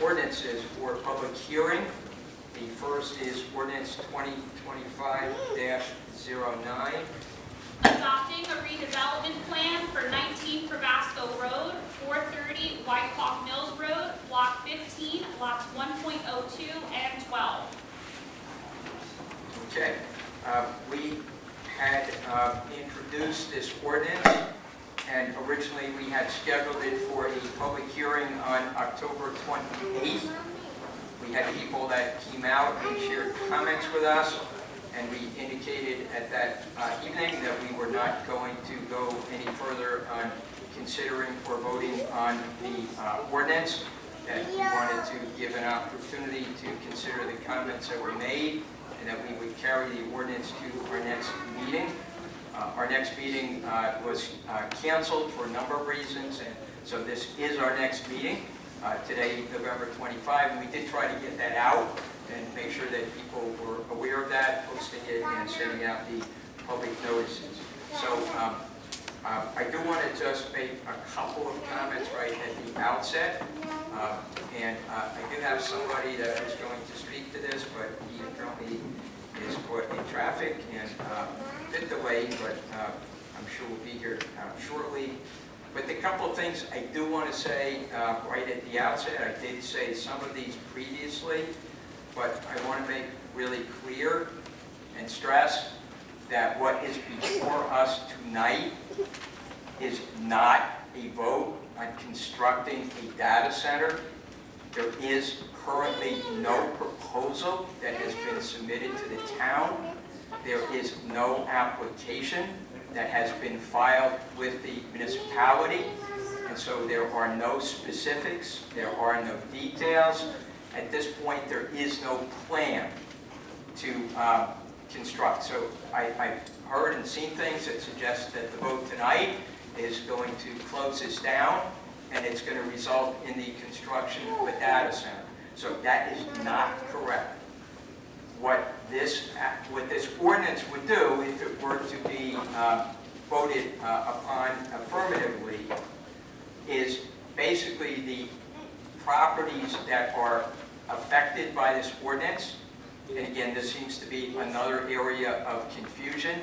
ordinances for public hearing. The first is ordinance 2025-09. Adopting a redevelopment plan for 19 Provasco Road, 430 White Hawk Mills Road, Block 15, lots 1.02 and 12. Okay. We had introduced this ordinance, and originally we had scheduled it for a public hearing on October 28th. We had people that came out and shared comments with us, and we indicated at that evening that we were not going to go any further on considering or voting on the ordinance, that we wanted to give an opportunity to consider the comments that were made, and that we would carry the ordinance to our next meeting. Our next meeting was canceled for a number of reasons, and so this is our next meeting, today, November 25, and we did try to get that out and make sure that people were aware of that, posting it and sending out the public notices. So I do want to just make a couple of comments right at the outset, and I do have somebody that is going to speak to this, but he currently is caught in traffic and a bit delayed, but I'm sure we'll be here shortly. But the couple of things I do want to say right at the outset, I did say some of these previously, but I want to make really clear and stress that what is before us tonight is not a vote on constructing a data center. There is currently no proposal that has been submitted to the town. There is no application that has been filed with the municipality, and so there are no specifics, there are no details. At this point, there is no plan to construct. So I've heard and seen things that suggest that the vote tonight is going to close this down, and it's going to result in the construction of a data center. So that is not correct. What this ordinance would do, if it were to be voted upon affirmatively, is basically the properties that are affected by this ordinance, and again, this seems to be another area of confusion.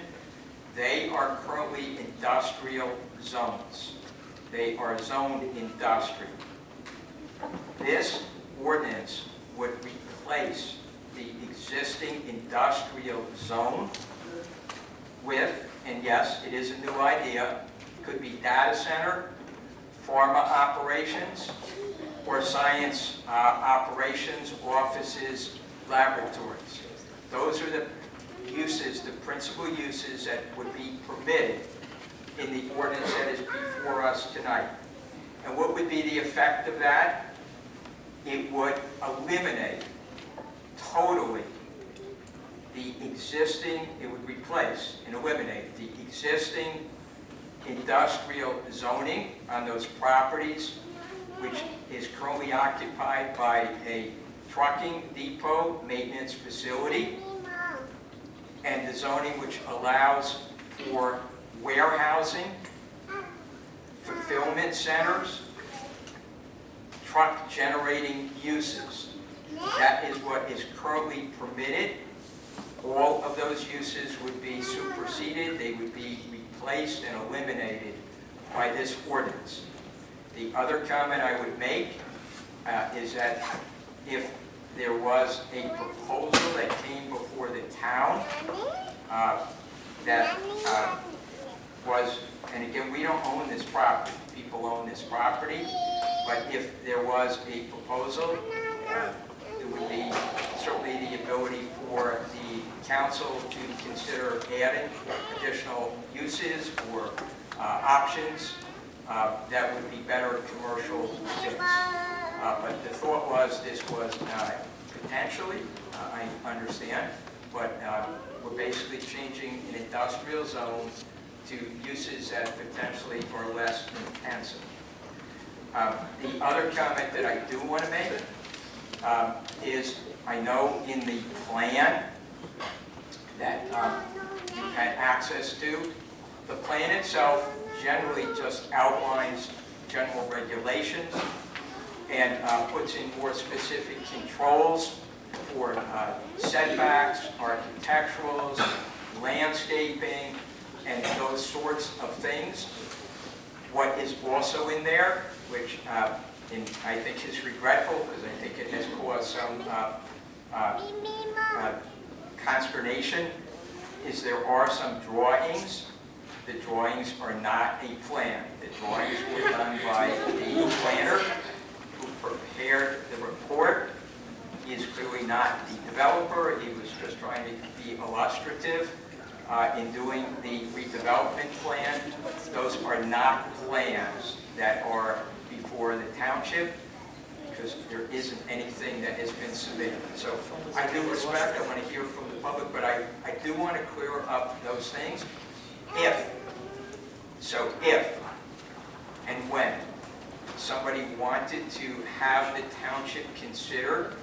They are currently industrial zones. They are zoned industrial. This ordinance would replace the existing industrial zone with, and yes, it is a new idea, could be data center, pharma operations, or science operations, offices, laboratories. Those are the uses, the principal uses that would be permitted in the ordinance that is before us tonight. And what would be the effect of that? It would eliminate totally the existing, it would replace and eliminate the existing industrial zoning on those properties, which is currently occupied by a trucking depot maintenance facility, and the zoning which allows for warehousing, fulfillment centers, truck generating uses. That is what is currently permitted. All of those uses would be superseded. They would be replaced and eliminated by this ordinance. The other comment I would make is that if there was a proposal that came before the town that was, and again, we don't own this property, people own this property, but if there was a proposal, there would be certainly the ability for the council to consider adding additional uses or options that would be better commercial fits. But the thought was this was potentially, I understand, but we're basically changing an industrial zone to uses that potentially are less intensive. The other comment that I do want to make is I know in the plan that you've had access to, the plan itself generally just outlines general regulations, and and puts in more specific controls for setbacks, architecturals, landscaping, and those sorts of things. What is also in there, which I think is regretful, because I think it has caused some consternation, is there are some drawings. The drawings are not a plan. The drawings were done by the planner who prepared the report. He is clearly not the developer. He was just trying to be illustrative in doing the redevelopment plan. Those are not plans that are before the township, because there isn't anything that has been submitted. So I do respect, I want to hear from the public, but I do want to clear up those things. If and when somebody wanted to have the township consider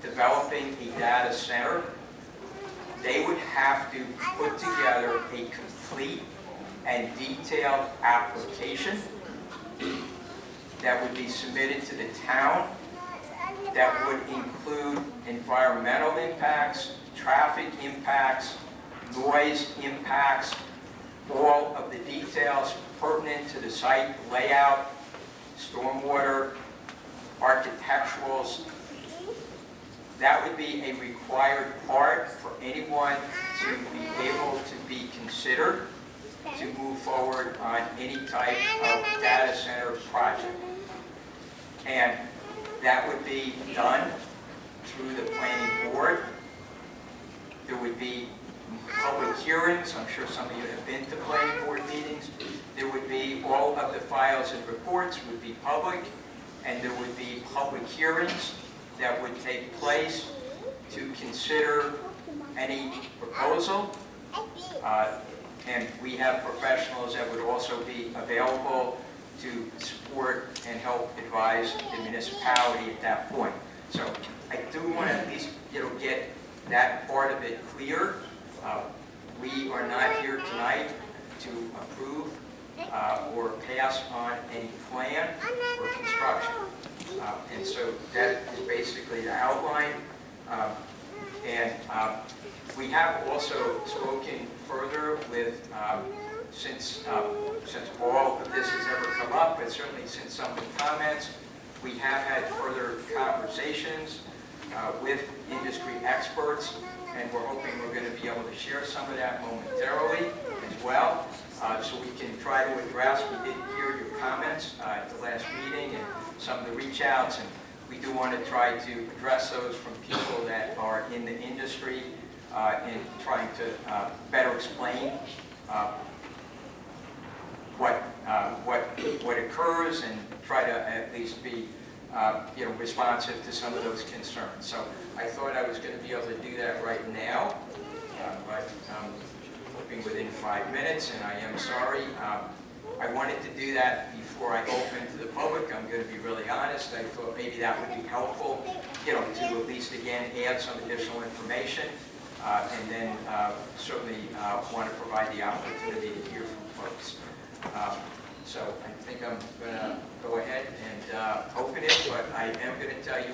developing a data center, they would have to put together a complete and detailed application that would be submitted to the town, that would include environmental impacts, traffic impacts, noise impacts, all of the details pertinent to the site layout, stormwater, architecturals. That would be a required part for anyone to be able to be considered to move forward on any type of data center project. And that would be done through the planning board. There would be public hearings. I'm sure some of you have been to planning board meetings. There would be all of the files and reports would be public, and there would be public hearings that would take place to consider any proposal. And we have professionals that would also be available to support and help advise the municipality at that point. So I do want to at least get that part of it clear. We are not here tonight to approve or pass on any plan for construction. And so that is basically the outline. We have also spoken further with, since all of this has ever come up, but certainly since some of the comments, we have had further conversations with industry experts, and we're hoping we're going to be able to share some of that momentarily as well, so we can try to address. We did hear your comments at the last meeting and some of the reach outs, and we do want to try to address those from people that are in the industry and trying to better explain what occurs, and try to at least be responsive to some of those concerns. So I thought I was going to be able to do that right now, but I'm hoping within 5 minutes, and I am sorry. I wanted to do that before I open to the public. I'm going to be really honest. I thought maybe that would be helpful, to at least again add some additional information, and then certainly want to provide the opportunity to hear from folks. So I think I'm going to go ahead and open it, but I am going to tell you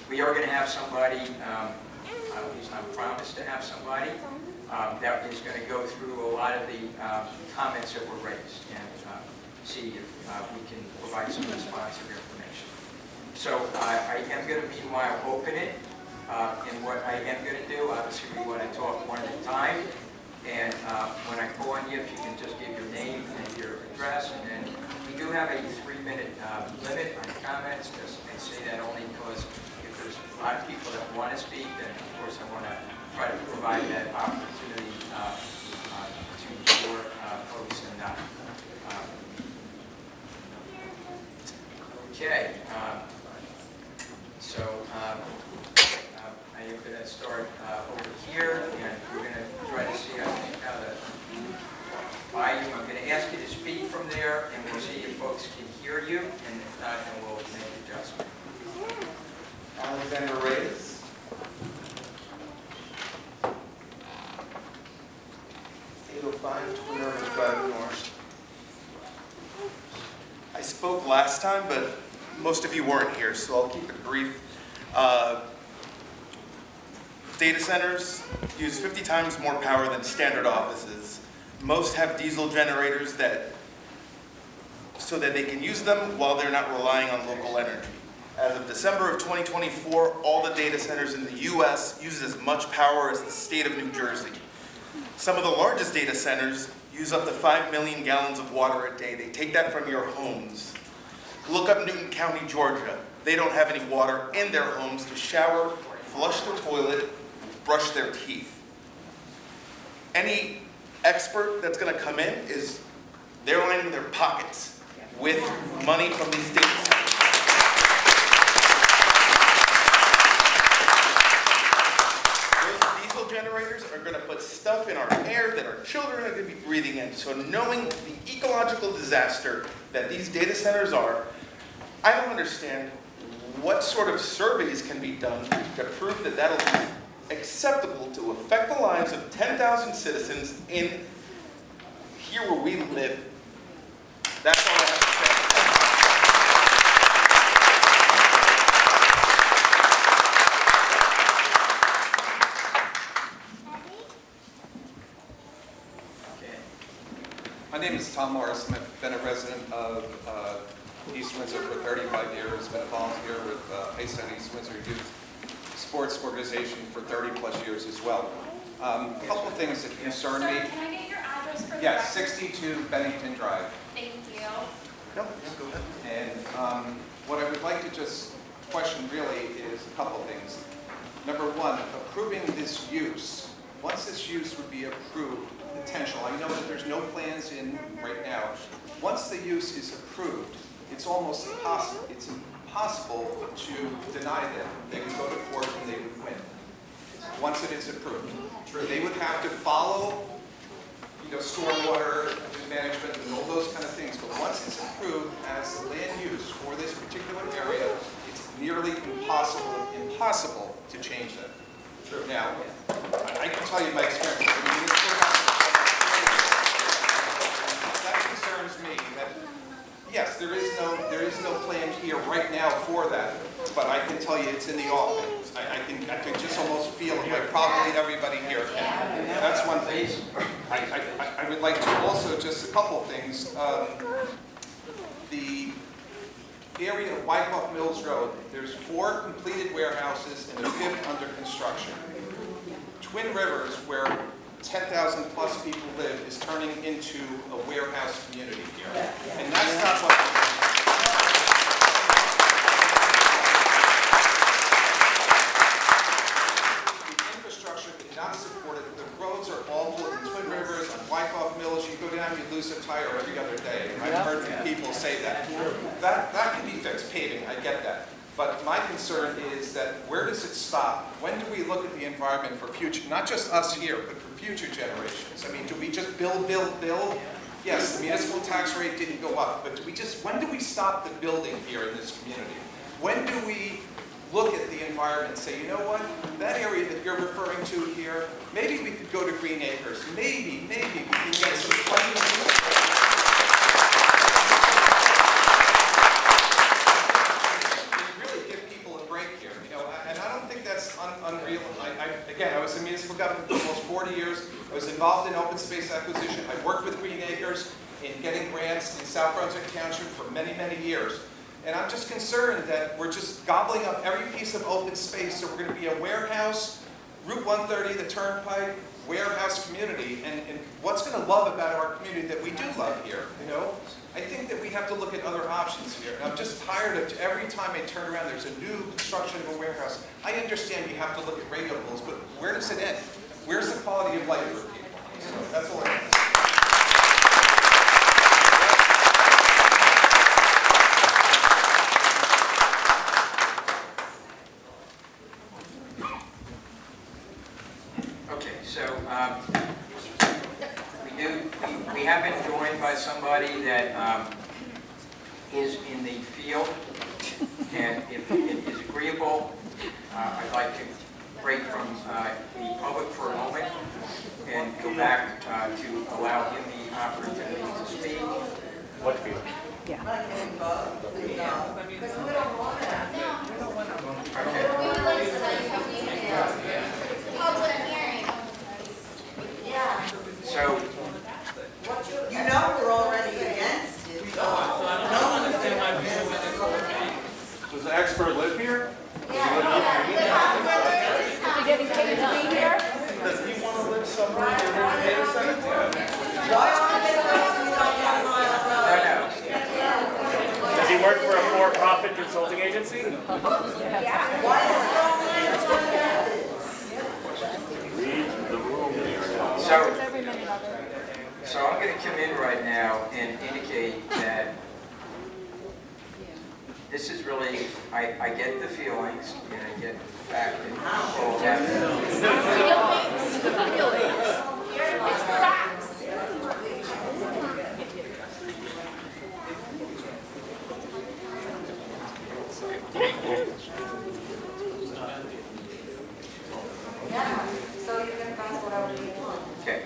we are going to have somebody. At least I'm promised to have somebody that is going to go through a lot of the comments that were raised and see if we can provide some responsive information. So I am going to meanwhile open it, and what I am going to do, obviously we want to talk one at a time, and when I call on you, if you can just give your name and your address, and then we do have a 3-minute limit on comments. I say that only because if there's a lot of people that want to speak, then of course I want to try to provide that opportunity to your folks. And okay, so I am going to start over here, and we're going to try to see, I think, how the volume. I'm going to ask you to speak from there, and we'll see if folks can hear you, and if not, then we'll make an adjustment. Alexander Reyes. 805 Twin Rivers Drive North. I spoke last time, but most of you weren't here, so I'll keep it brief. Data centers use 50 times more power than standard offices. Most have diesel generators so that they can use them while they're not relying on local energy. As of December of 2024, all the data centers in the US use as much power as the state of New Jersey. Some of the largest data centers use up to 5 million gallons of water a day. They take that from your homes. Look up Newton County, Georgia. They don't have any water in their homes to shower, flush their toilet, brush their teeth. Any expert that's going to come in they're lining their pockets with money from these data centers. Those diesel generators are going to put stuff in our air that our children are going to be breathing in. So knowing the ecological disaster that these data centers are, I don't understand what sort of surveys can be done to prove that that'll be acceptable to affect the lives of 10,000 citizens in here where we live. That's all I have to say. Okay. My name is Tom Morris, and I've been a resident of East Windsor for 35 years, been a volunteer with ICE and East Windsor Youth Sports Organization for 30 plus years as well. A couple of things that concern Sir, me. can I get your address for the Yes, record? 62 Bennington Drive. Thank you. No, go ahead. And what I would like to just question really is a couple of things. Number one, approving this use. Once this use would be approved, potential, I know that there's no plans in right now. Once the use is approved, it's almost impossible. It's impossible to deny them. They would go to court and they would win. Once it is approved, they would have to follow, stormwater management and all those kind of things. But once it's approved as the land use for this particular area, it's nearly impossible to change that. Now, I can tell you my experience. That concerns me. That yes, there is no plan here right now for that. But I can tell you it's in the offing. I can just almost feel it. Like probably everybody here can. That's one thing. I would like to also just a couple of things. The area of Wyckoff Mills Road, there's 4 completed warehouses and a 5th under construction. Twin Rivers, where 10,000 plus people live, is turning into a warehouse community here. And that's not what the infrastructure did not support it. The roads are awful in Twin Rivers, on Wyckoff Mills. You go down, you lose a tire every other day. I've heard people say that. That can be fixed, paving, I get that. But my concern is that where does it stop? When do we look at the environment for future, not just us here, but for future generations? I mean, do we just build? Yes, the municipal tax rate didn't go up, but when do we stop the building here in this community? When do we look at the environment and say, you know what, that area that you're referring to here, maybe we could go to Green Acres. Maybe we can get some unreal. Again, I was in municipal government for almost 40 years. I was involved in open space acquisition. I worked with Green Acres in getting grants in South Brunswick Township for many, many years. And I'm just concerned that we're just gobbling up every piece of open space. So we're going to be a warehouse, Route 130, the Turnpike, warehouse community. And what's going to love about our community that we do love here, I think that we have to look at other options here. And I'm just tired of every time I turn around, there's a new construction of a warehouse. I understand you have to look at regulables, but where does it end? Where's the quality of life for people? So that's all I have to say. Okay, so we have been joined by somebody that is in the field, and if it is agreeable, I'd like to break from the public for a moment and go back to allow him the opportunity to speak. What field? Yeah. Public hearing. So, You know we're already against it. Does the expert live here? Is he getting paid to be here? Does he want to live somewhere in the data center? no. Does he work for a for-profit consulting agency? So I'm going to come in right now and indicate that this is really, I get the feelings and I get the fact that people have. It's facts. So you can pass whatever you want. Okay,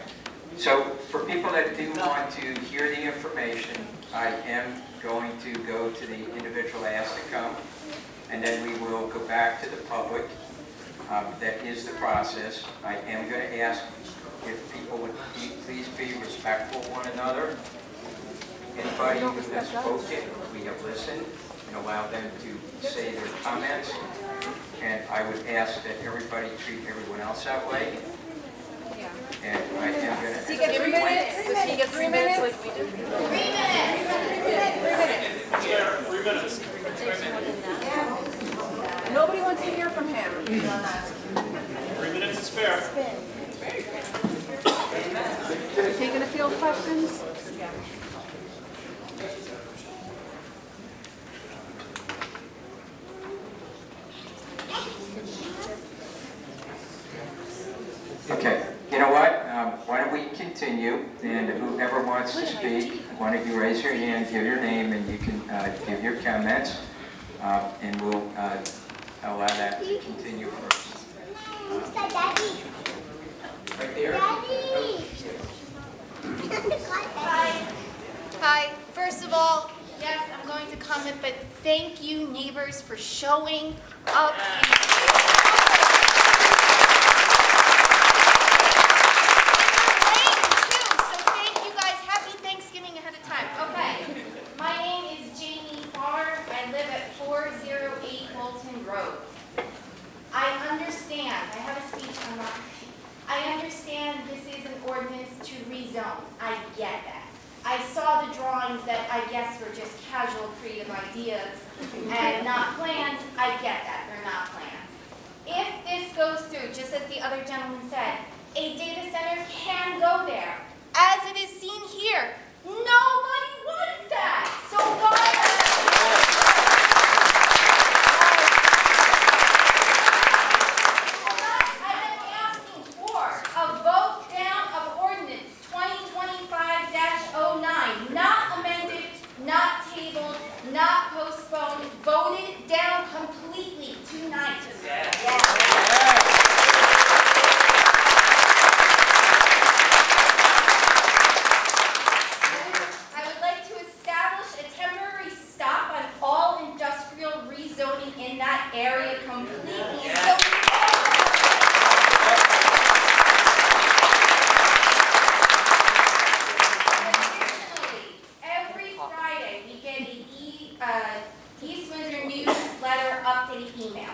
so for people that do want to hear the information, I am going to go to the individual asked to come, and then we will go back to the public. That is the process. I am going to ask if people would please be respectful of one another. Anybody who has spoken, we have listened and allowed them to say their comments. And I would ask that everybody treat everyone else that way. And I am going to. Does he get 3 minutes? Does he get 3 minutes like we do? 3 minutes. 3 minutes. Nobody wants to hear from him. 3 minutes is fair. Are you taking a field questions? Okay, you know what? Why don't we continue, and whoever wants to speak, why don't you raise your hand, give your name, and you can give your comments, and we'll allow that to continue first. Right there? Hi. First of all, yes, I'm going to comment, but thank you, neighbors, for showing up. So thank you guys. Happy Thanksgiving ahead of time. Okay. My name is Jamie Farr. I live at 408 Bolton Road. I understand. I have a speech on that. I understand this is an ordinance to rezone. I get that. I saw the drawings that I guess were just casual creative ideas and not plans. I get that. They're not plans. If this goes through, just as the other gentleman said, a data center can go there. As it is seen here, nobody wants that. So why? I am asking for a vote down of ordinance 2025-09, not amended, not tabled, not postponed, voted down completely tonight. I would like to establish a temporary stop on all industrial rezoning in that area completely. Additionally, every Friday we get a East Windsor newsletter update email.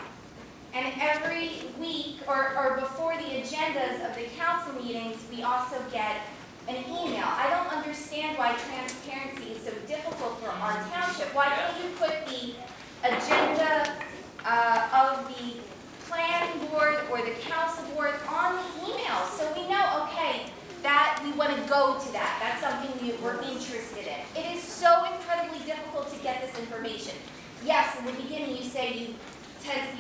And every week, or before the agendas of the council meetings, we also get an email. I don't understand why transparency is so difficult for our township. Why can't you put the agenda of the planning board or the council board on the email so we know, okay, that we want to go to that. That's something we're interested in. It is so incredibly difficult to get this information. Yes, in the beginning you say you sent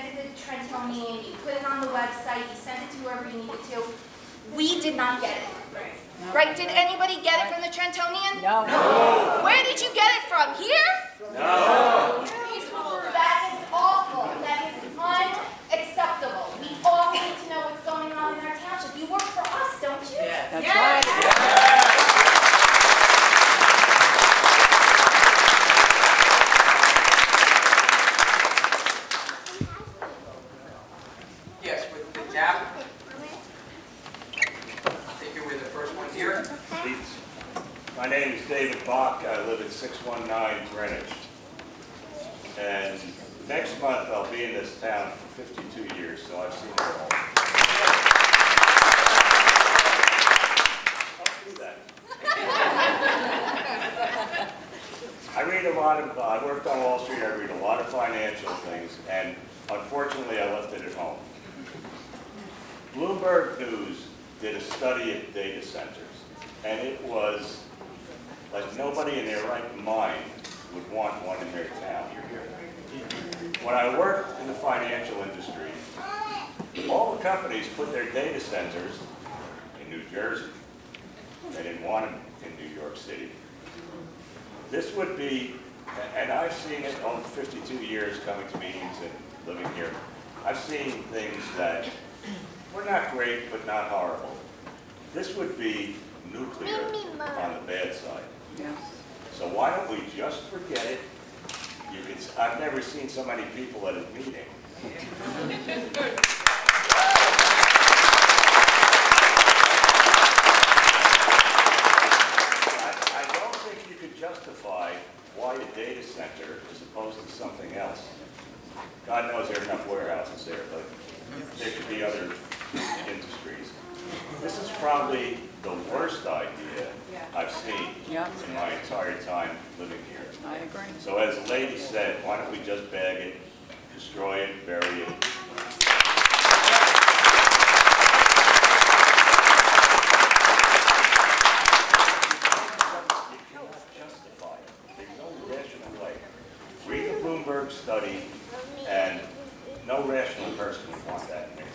it to Trentonian, you put it on the website, you sent it to whoever you needed to. We did not get it. Right? Did anybody get it from the Trentonian? No. Where did you get it from? Here? No. That is awful. That is unacceptable. We all need to know what's going on in our township. You work for us, don't you? That's right. 49 Greenwich. And next month, I'll be in this town for 52 years, so I've seen it all. I'll do that. I read a lot of, I worked on Wall Street, I read a lot of financial things, and unfortunately, I left it at home. Bloomberg News did a study of data centers, and it was like nobody in their right mind would want one in their town. When I worked in the financial industry, all the companies put their data centers in New Jersey. They didn't want them in New York City. This would be, and I've seen it over 52 years coming to meetings and living here. I've seen things that were not great, but not horrible. This would be nuclear on the bad side. So why don't we just forget it? I've never seen so many people at a meeting. I don't think you could justify why a data center as opposed to something else. God knows there are enough warehouses there, but there could be other industries. This is probably the worst idea I've seen in my entire time living here. I agree. So as the lady said, why don't we just bag it, destroy it, bury it? You cannot justify it. There's no rational way. Read the Bloomberg study, and no rational person would want that in their town.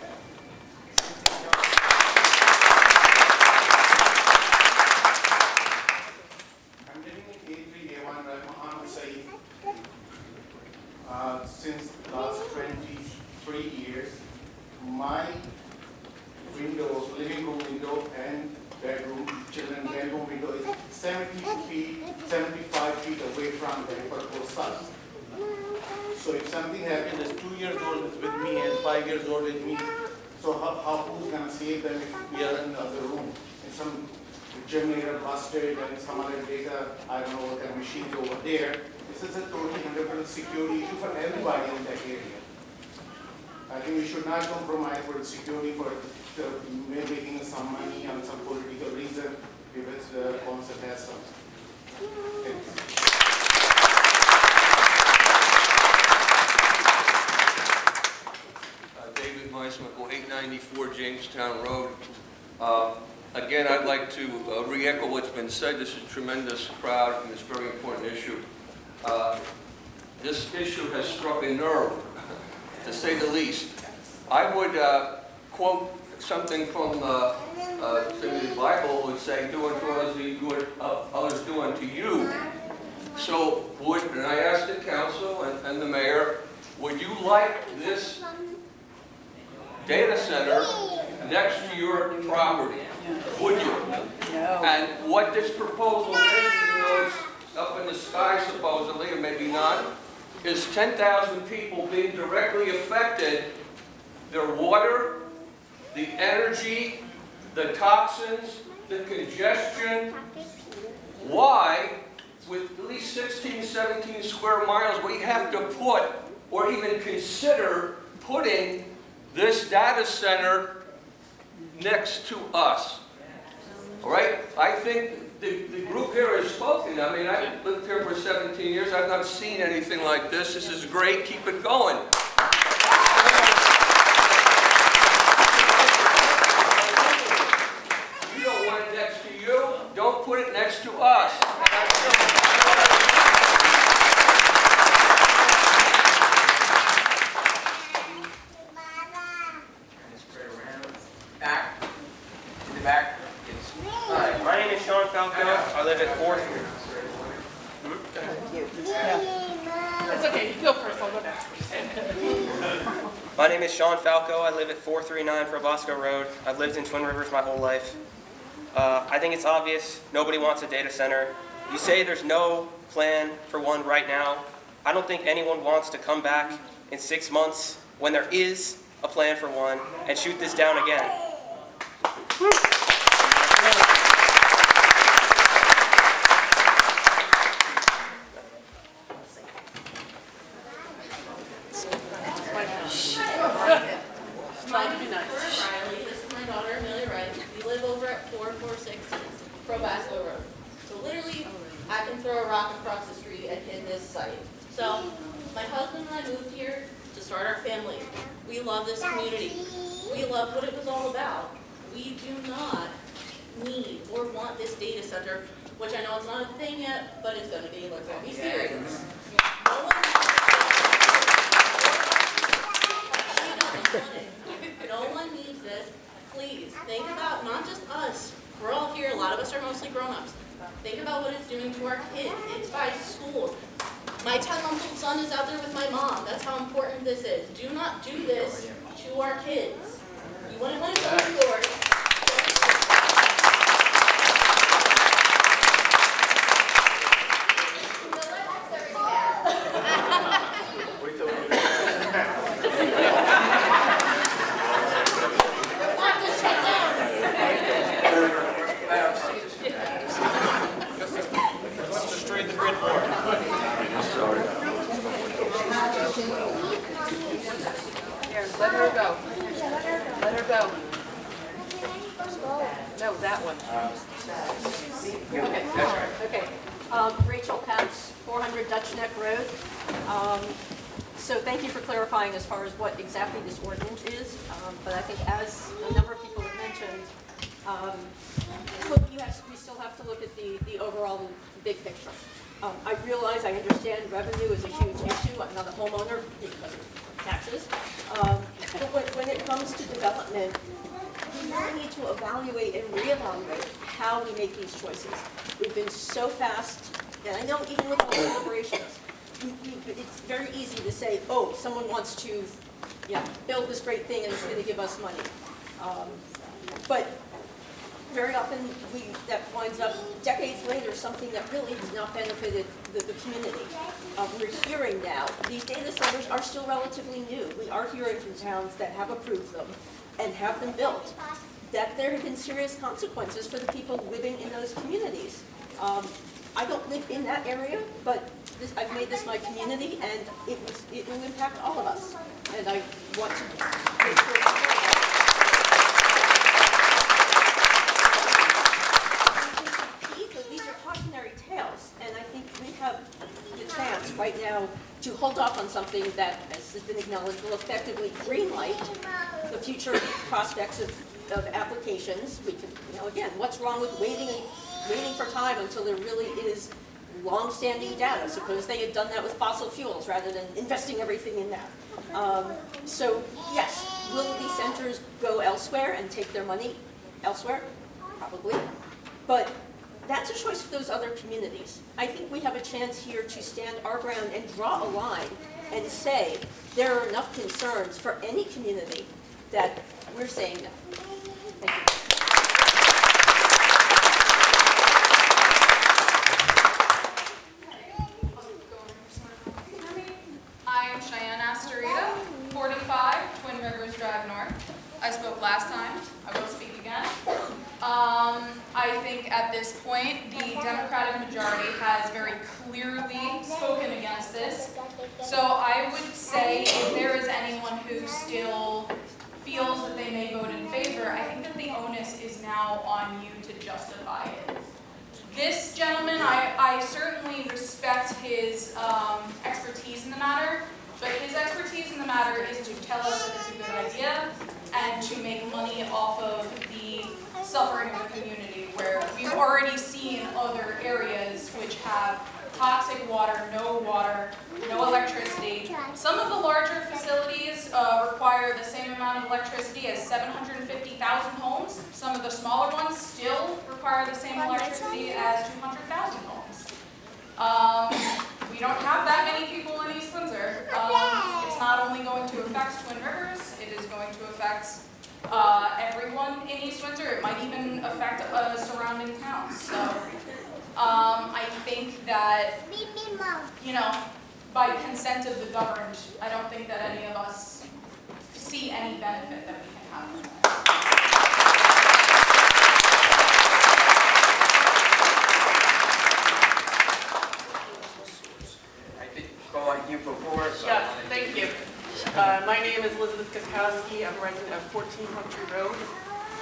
I'm living in A3A1 Rahman Saeed. Since last 23 years, my windows, living room window and bedroom, children bedroom window is 75 feet away from the proposed site. So if something happens, is 2 years old is with me and 5 years old with me, so who's gonna save them if we are in the other room? And some generator busted and some other data, I don't know what kind of machines over there. This is a totally 100% security issue for everybody in that area. I think we should not compromise for security for making some money on some political reason if it's the concept has some. David Meismichael, 894 Jamestown Road. Again, I'd like to re-echo what's been said. This is a tremendous crowd and it's a very important issue. This issue has struck a nerve, to say the least. I would quote something from the Bible would say, do unto others what others do unto you. So and I asked the council and the mayor, would you like this data center next to your property? Would you? No. And what this proposal is, even though it's up in the sky supposedly, or maybe not, is 10,000 people being directly affected. Their water, the energy, the toxins, the congestion. Why, with at least 16, 17 square miles, we have to put, or even consider putting this data center next to us? All right? I think the group here has spoken. I mean, I've lived here for 17 years. I've not seen anything like this. This is great. Keep it going. You don't want it next to you. Don't put it next to us. Back, in the back. Hi, my name is Sean Falco. I live at 4th. It's okay, you go first, I'll go next. My name is Sean Falco. I live at 439 Probosco Road. I've lived in Twin Rivers my whole life. I think it's obvious nobody wants a data center. You say there's no plan for one right now. I don't think anyone wants to come back in 6 months when there is a plan for one and shoot this down again. nice site. So my husband and I moved here to start our family. We love this community. We love what it was all about. We do not need or want this data center, which I know it's not a thing yet, but it's going to be. Let's not be serious. No one No one needs this. Please think about not just us. We're all here. A lot of us are mostly grown-ups. Think about what it's doing to our kids. It's by schools. My 10-month-old son is out there with my mom. That's how important this is. Do not do this to our kids. You wouldn't want to go to yours. Let her go. Let her go. No, that one. Okay. Rachel Katz, 400 Dutch Neck Road. So thank you for clarifying as far as what exactly this ordinance is. But I think as a number of people have mentioned, we still have to look at the overall big picture. I realize, I understand revenue is a huge issue. I'm not a homeowner because of taxes. But when it comes to development, we really need to evaluate and reevaluate how we make these choices. We've been so fast, and I know even with all the deliberations, it's very easy to say, oh, someone wants to build this great thing and it's going to give us money. But very often that winds up decades later something that really has not benefited the community. We're hearing now, these data centers are still relatively new. We are hearing from towns that have approved them and have them built, that there have been serious consequences for the people living in those communities. I don't live in that area, but I've made this my community, and it will impact all of us. And I want to make sure these are cautionary tales, and I think we have the chance right now to hold off on something that, as has been acknowledged, will effectively greenlight the future prospects of applications. We can, again, what's wrong with waiting for time until there really is long-standing data? Suppose they had done that with fossil fuels rather than investing everything in that. So yes, will these centers go elsewhere and take their money elsewhere? Probably. But that's a choice for those other communities. I think we have a chance here to stand our ground and draw a line and say there are enough concerns for any community that we're saying no. Thank you. I'm Cheyenne Astorita, 45, Twin Rivers Drive North. I spoke last time. I will speak again. I think at this point, the Democratic majority has very clearly spoken against this. So I would say if there is anyone who still feels that they may vote in favor, I think that the onus is now on you to justify it. This gentleman, I certainly respect his expertise in the matter, but his expertise in the matter is to tell us that it's a good idea and to make money off of the suffering of the community, where we've already seen other areas which have toxic water, no electricity. Some of the larger facilities require the same amount of electricity as 750,000 homes. Some of the smaller ones still require the same electricity as 200,000 homes. We don't have that many people in East Windsor. It's not only going to affect Twin Rivers, it is going to affect everyone in East Windsor. It might even affect surrounding towns. So I think that, by consent of the governed, I don't think that any of us see any benefit that we can have from that. You before, so Yes, thank you. My name is Elizabeth Kaskowski. I'm a resident of 14 Country Road.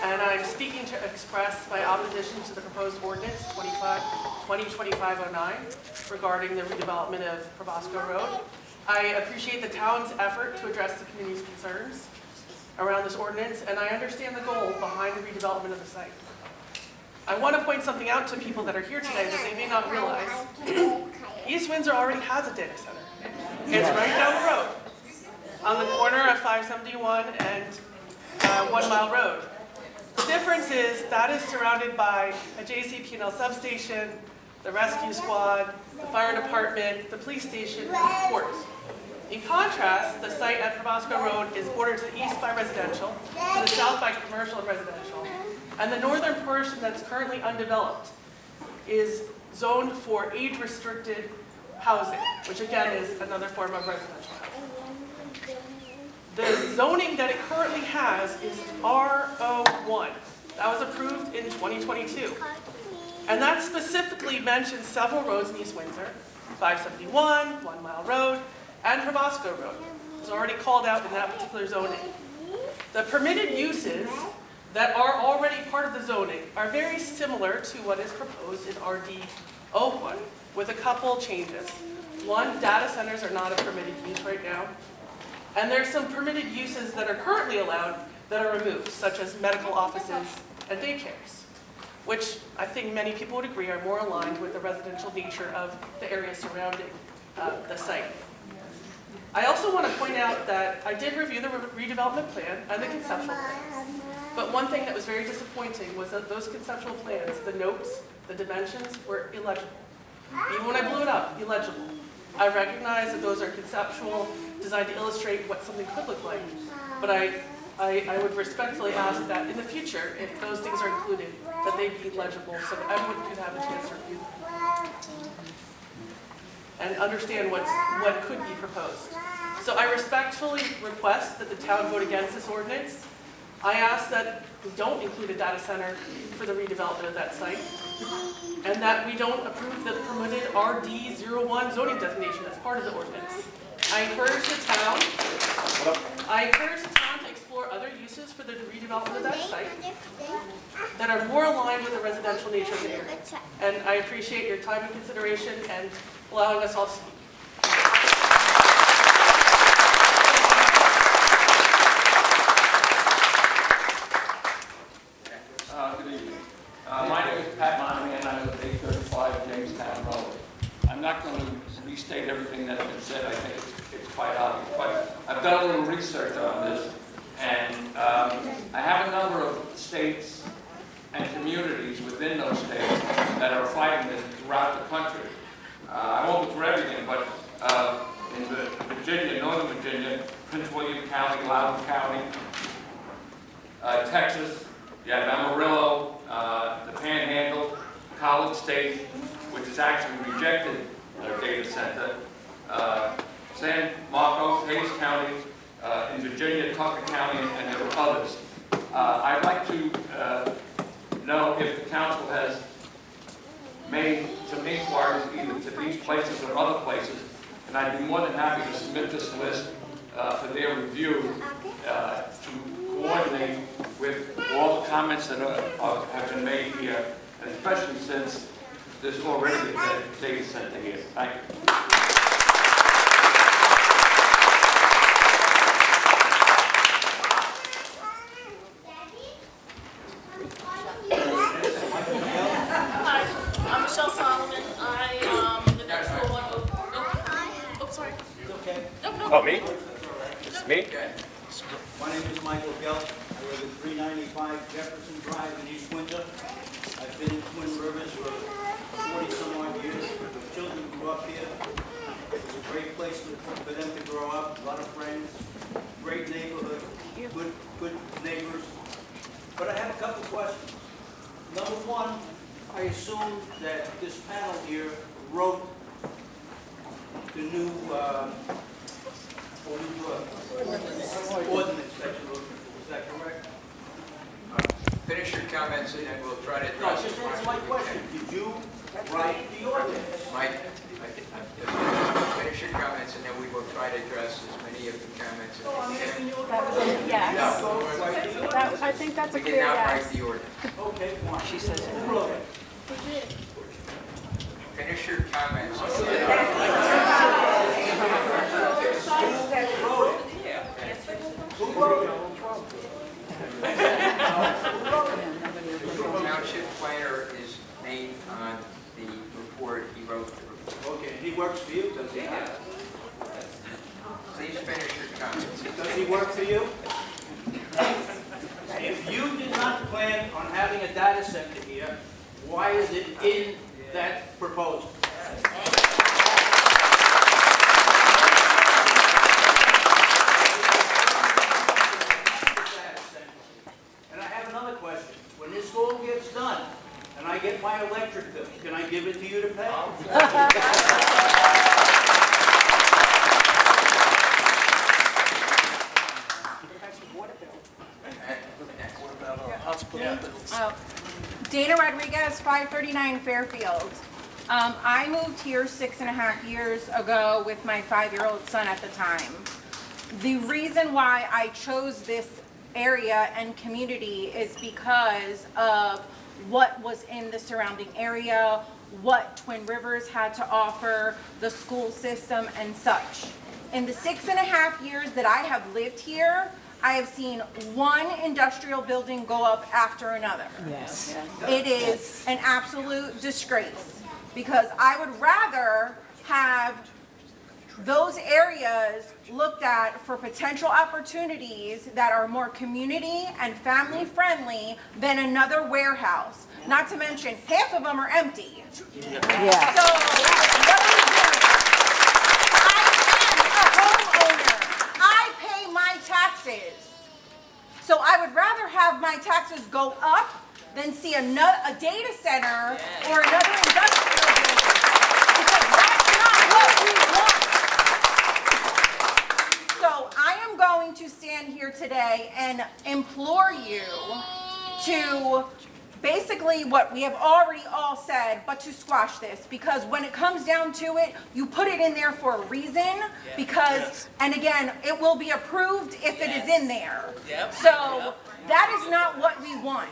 and I'm speaking to express my opposition to the proposed ordinance 2025-09 regarding the redevelopment of Probosco Road. I appreciate the town's effort to address the community's concerns around this ordinance, and I understand the goal behind the redevelopment of the site. I want to point something out to people that are here today that they may not realize. East Windsor already has a data center. It's right down the road, on the corner of 571 and 1 Mile Road. The difference is that is surrounded by a JCP&L substation, the rescue squad, the fire department, the police station, and the port. In contrast, the site at Probosco Road is bordered to the east by residential, to the south by commercial and residential, and the northern portion that's currently undeveloped is zoned for age-restricted housing, which again is another form of residential housing. The zoning that it currently has is R01. That was approved in 2022. And that specifically mentions several roads in East Windsor, 571, 1 Mile Road, and Probosco Road. It was already called out in that particular zoning. The permitted uses that are already part of the zoning are very similar to what is proposed in RD01, with a couple changes. One, data centers are not a permitted use right now. And there's some permitted uses that are currently allowed that are removed, such as medical offices and daycares, which I think many people would agree are more aligned with the residential nature of the area surrounding the site. I also want to point out that I did review the redevelopment plan and the conceptual plans, but one thing that was very disappointing was that those conceptual plans, the notes, the dimensions, were illegible. Even when I blew it up, illegible. I recognize that those are conceptual, designed to illustrate what something could look like, but I would respectfully ask that in the future, if those things are included, that they be legible so that everyone could have a chance to review them and understand what could be proposed. So I respectfully request that the town vote against this ordinance. I ask that we don't include a data center for the redevelopment of that site, and that we don't approve the permitted RD01 zoning designation as part of the ordinance. I encourage the town to explore other uses for the redevelopment of that site that are more aligned with the residential nature of the area. And I appreciate your time and consideration and allowing us all to speak. Good evening. My name is Pat Monahan, and I live at 835 Jamestown Road. I'm not going to restate everything that's been said. I think it's quite obvious. But I've done a little research on this, and I have a number of states and communities within those states that are fighting this throughout the country. I won't go through everything, but in Virginia, Northern Virginia, Prince William County, Loudoun County, Texas, you have Amarillo, the Panhandle, College State, which has actually rejected their data center, San Marcos, Hayes County, in Virginia, Tucker County, and there are others. I'd like to know if the council has made some inquiries either to these places or other places, and I'd be more than happy to submit this list for their review to coordinate with all the comments that have been made here, and especially since there's already a data center here. Thank you. Oh, me? Me? My name is Michael Gell. I live at 395 Jefferson Drive in East Windsor. I've been in Twin Rivers for 40-some odd years. The children grew up here. It was a great place for them to grow up. A lot of friends, great neighborhood, good neighbors. But I have a couple questions. Number one, I assume that this panel here wrote the new ordinance that you're looking for. Is that correct? Finish your comments and then we'll try to No, address just it. answer my question. Did you write the ordinance? Mike, finish your comments and then we will try to address as many any of the comments. Yes. No, I think that's a we clear did not yes. write the ordinance. Okay, fine. She says Who wrote it? Finish your comments. The township planner is named on the report. He wrote the report. Okay, he works for you, does he? Please finish your comments. Does he work for you? If you did not plan on having a data center here, why is it in that proposal? And I have another question. When this all gets done, and I get my electric bill, can I give it to you to pay? Dana Rodriguez, 539 Fairfield. I moved here 6.5 years ago with my 5-year-old son at the time. The reason why I chose this area and community is because of what was in the surrounding area, what Twin Rivers had to offer, the school system and such. In the 6.5 years that I have lived here, I have seen one industrial building go up after another. Yes. It is an absolute disgrace because I would rather have those areas looked at for potential opportunities that are more community and family friendly than another warehouse. Not to mention, half of them are empty. Yeah. So, what are we doing? I am a homeowner. I pay my taxes. So I would rather have my taxes go up than see a data center or another industrial building. Because that's not what we want. So I am going to stand here today and implore you to basically what we have already all said, but to squash this, because when it comes down to it, you put it in there for a reason, because, and again, it will be approved if it is in there. So that is not what we want.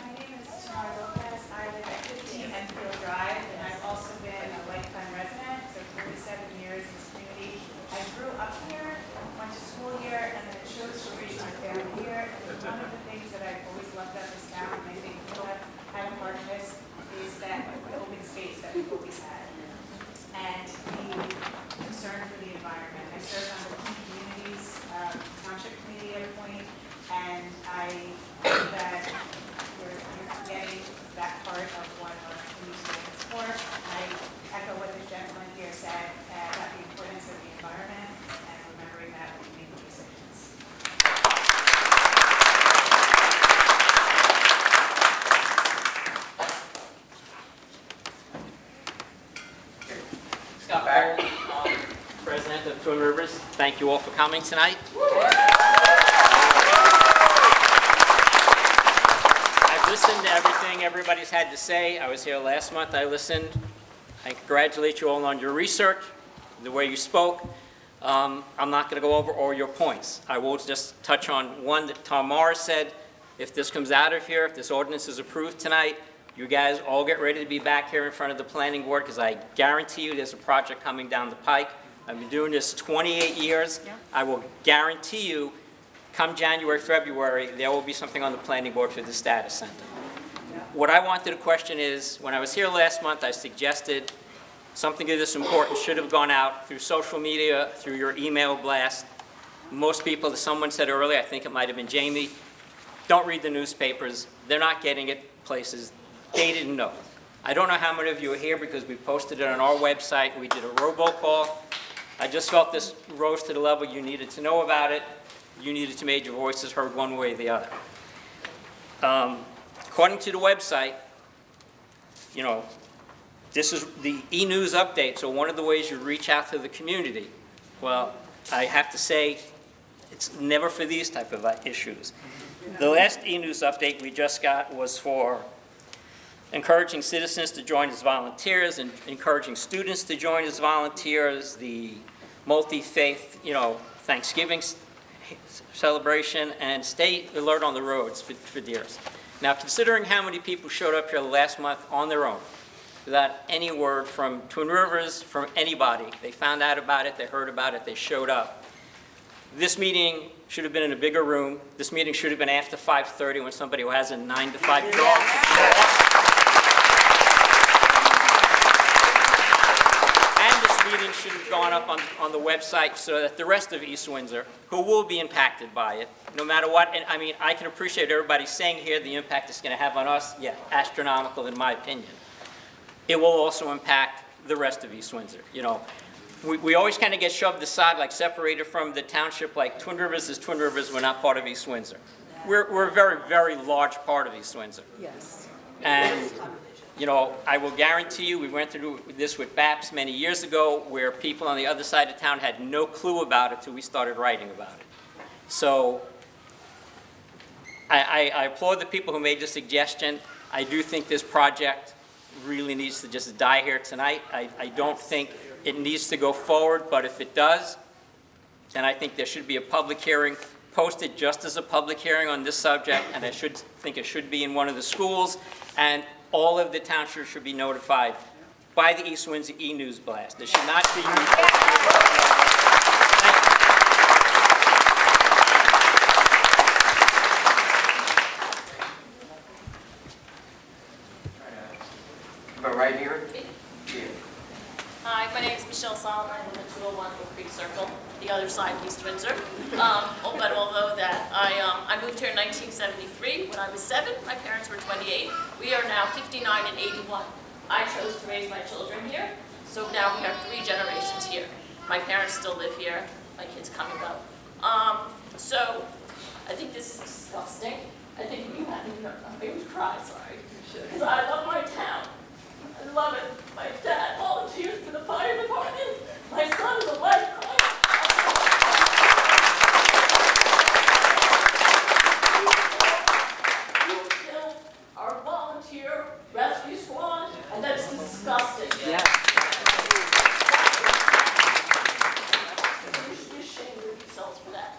My name is Tamara Lopez. I live at 15 Enfield Drive, and I've also been a lifetime resident, so 47 years in this community. I grew up here, went to school here, and then chose to raise my family here. And one of the things that I've always loved about this town, and I think people have had a part of this, is that the open space that we've always had. And the concern for the environment. I served on the key communities, township committee at a point, and I think that you're forgetting that part of what our community stands for. I echo what the gentleman here said about the importance of the environment and remembering that when we make decisions. Scott Paul, President of Twin Rivers. Thank you all for coming tonight. I've listened to everything everybody's had to say. I was here last month. I listened. I congratulate you all on your research, the way you spoke. I'm not going to go over all your points. I will just touch on one that Tom Morris said. If this comes out of here, if this ordinance is approved tonight, you guys all get ready to be back here in front of the planning board, because I guarantee you there's a project coming down the pike. I've been doing this 28 years. I will guarantee you, come January, February, there will be something on the planning board for this data center. What I wanted to question is, when I was here last month, I suggested something of this important should have gone out through social media, through your email blast. Most people, as someone said earlier, I think it might have been Jamie, don't read the newspapers. They're not getting it places. They didn't know. I don't know how many of you are here because we posted it on our website. We did a robocall. I just felt this rose to the level you needed to know about it. You needed to make your voices heard one way or the other. According to the website, you know, this is the e-news update, so one of the ways you reach out to the community. Well, I have to say, It's never for these type of issues. The last e-news update we just got was for encouraging citizens to join as volunteers and encouraging students to join as volunteers, the multi-faith, Thanksgiving celebration, and stay alert on the roads for deers. Now, considering how many people showed up here last month on their own, without any word from Twin Rivers, from anybody, they found out about it, they heard about it, they showed up. This meeting should have been in a bigger room. This meeting should have been after 5:30 when somebody who has a 9 to 5 job. Meeting should have gone up on the website so that the rest of East Windsor, who will be impacted by it, no matter what, and I mean, I can appreciate everybody saying here the impact it's going to have on us, yeah, astronomical in my opinion. It will also impact the rest of East Windsor. We always kind of get shoved aside, like separated from the township, like Twin Rivers is Twin Rivers, we're not part of East Windsor. We're a very, very large part of East Windsor. Yes. And I will guarantee you, we went through this with BAPS many years ago, where people on the other side of town had no clue about it till we started writing about it. So I applaud the people who made the suggestion. I do think this project really needs to just die here tonight. I don't think it needs to go forward, but if it does, then I think there should be a public hearing posted just as a public hearing on this subject, and I think it should be in one of the schools, and all of the townships should be notified by the East Windsor e-news blast. There should not be... But right here? Hi, my name is Michelle Solomon. I live at 201 Oak Creek Circle, the other side of East Windsor. But although that I moved here in 1973. When I was 7, my parents were 28. We are now 59 and 81. I chose to raise my children here, so now we have 3 generations here. My parents still live here. My kids come and go. So I think this is disgusting. I think you had me cry, sorry, because I love my town. I love it. My dad volunteers for the fire department. My son is a lifeguard. You killed our volunteer rescue squad, and that's disgusting. Yeah. You should be ashamed of yourselves for that.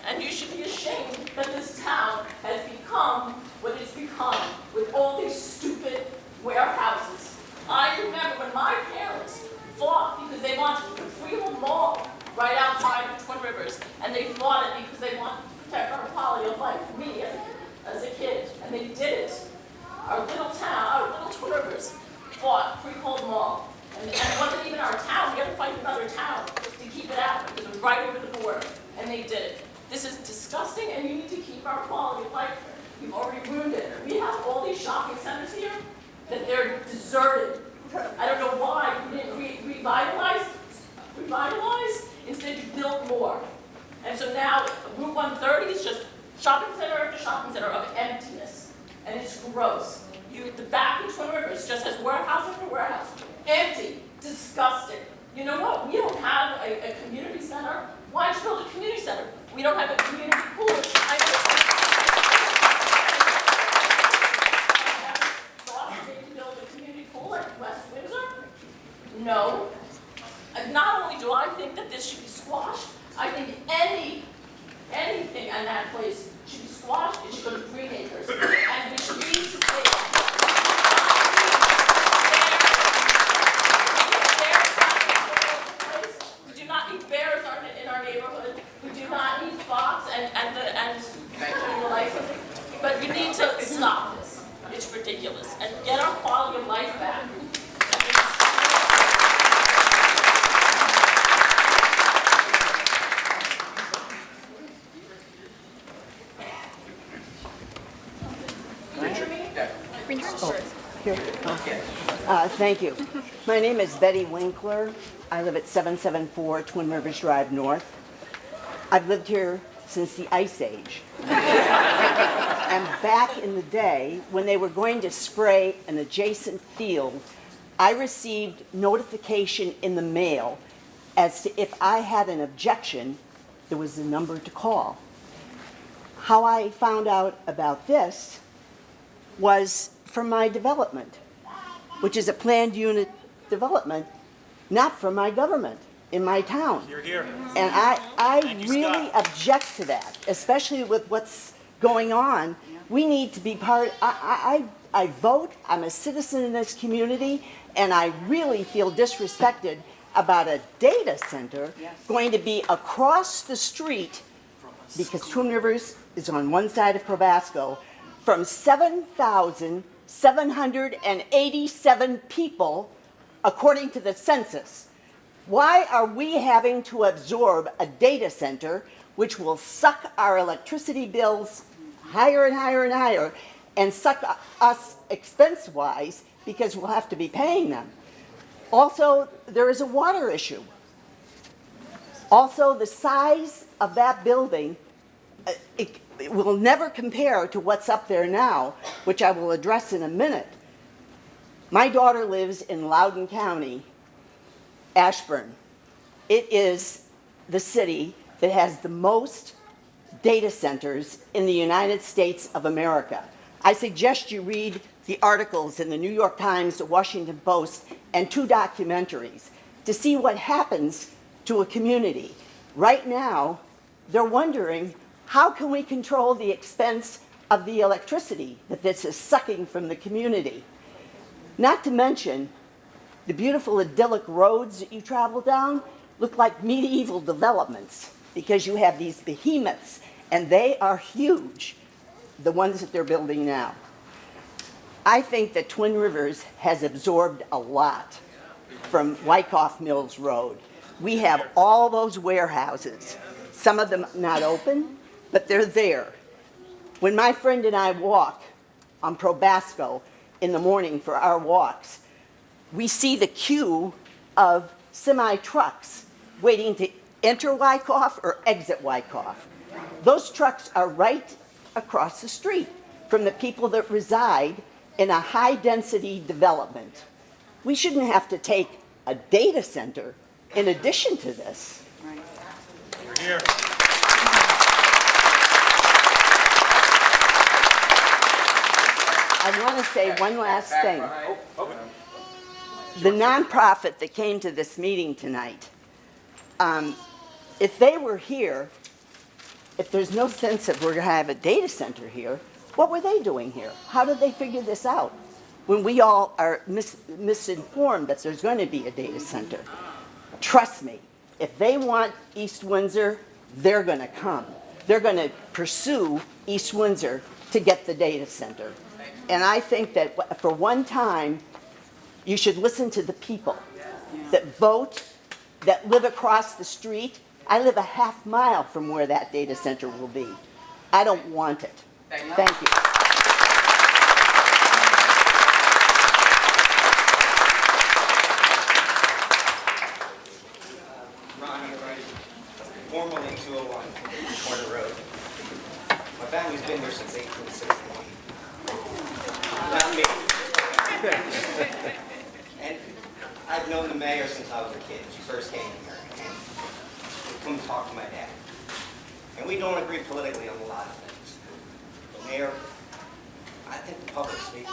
And you should be ashamed that this town has become what it's become with all these stupid warehouses. I remember when my parents fought because they wanted to put Freehold Mall right outside of Twin Rivers, and they fought it because they wanted to protect our quality of life, me as a kid, and they did it. Our little town, our little Twin Rivers fought Freehold Mall, and it wasn't even our town. We had to fight another town to keep it out because it was right over the border, and they did it. This is disgusting, and you need to keep our quality of life here. You've already ruined it. We have all these shopping centers here that they're deserted. I don't know why you didn't revitalize. Instead you built more. And so now Route 130 is just shopping center after shopping center of emptiness. And it's gross. The back of Twin Rivers just has warehouse after warehouse. Empty. Disgusting. You know what? We don't have a community center. Why don't you build a community center? We don't have a community pool. No. Not only do I think that this should be squashed, I think anything in that place should be squashed. It should go to Green Acres. And we should need to say we do not need bears in our neighborhood. We do not need fox and the licensing. But we need to stop this. It's ridiculous. And get our quality of life back. Thank you. My name is Betty Winkler. I live at 774 Twin Rivers Drive North. I've lived here since the Ice Age. And back in the day, when they were going to spray an adjacent field, I received notification in the mail as to if I had an objection there was a number to call. How I found out about this was from my development, which is a planned unit development, not from my government in my town. You're here. And I Thank you, really Scott. object to that, especially with what's going on. We need to be part, I vote, I'm a citizen in this community, and I really feel disrespected about a data center going to be across the street, because Twin Rivers is on one side of Probasco, from 7,787 people, according to the census. Why are we having to absorb a data center which will suck our electricity bills higher and higher and higher, and suck us expense-wise because we'll have to be paying them? Also, there is a water issue. Also, the size of that building, it will never compare to what's up there now, which I will address in a minute. My daughter lives in Loudoun County, Ashburn. It is the city that has the most data centers in the United States of America. I suggest you read the articles in the New York Times, the Washington Post, and 2 documentaries to see what happens to a community. Right now, they're wondering, how can we control the expense of the electricity that this is sucking from the community? Not to mention, the beautiful idyllic roads that you travel down look like medieval developments because you have these behemoths, and they are huge, the ones that they're building now. I think that Twin Rivers has absorbed a lot from Wyckoff Mills Road. We have all those warehouses, some of them not open, but they're there. When my friend and I walk on Probasco in the morning for our walks, we see the queue of semi-trucks waiting to enter Wyckoff or exit Wyckoff. Those trucks are right across the street from the people that reside in a high-density development. We shouldn't have to take a data center in addition to this. You're here. I want to say one last thing. The nonprofit that came to this meeting tonight, if they were here, if there's no sense that we're going to have a data center here, what were they doing here? How did they figure this out when we all are misinformed that there's going to be a data center? Trust me, if they want East Windsor, they're going to come. They're going to pursue East Windsor to get the data center. And I think that for one time, you should listen to the people that vote, that live across the street. I live a half mile from where that data center will be. I don't want it. Thank you. Formerly 201 Corner Road. My family's been here since 1861. Not me. And I've known the mayor since I was a kid. She first came here and would come talk to my dad. And we don't agree politically on a lot of things. But Mayor, I think the public's speaking.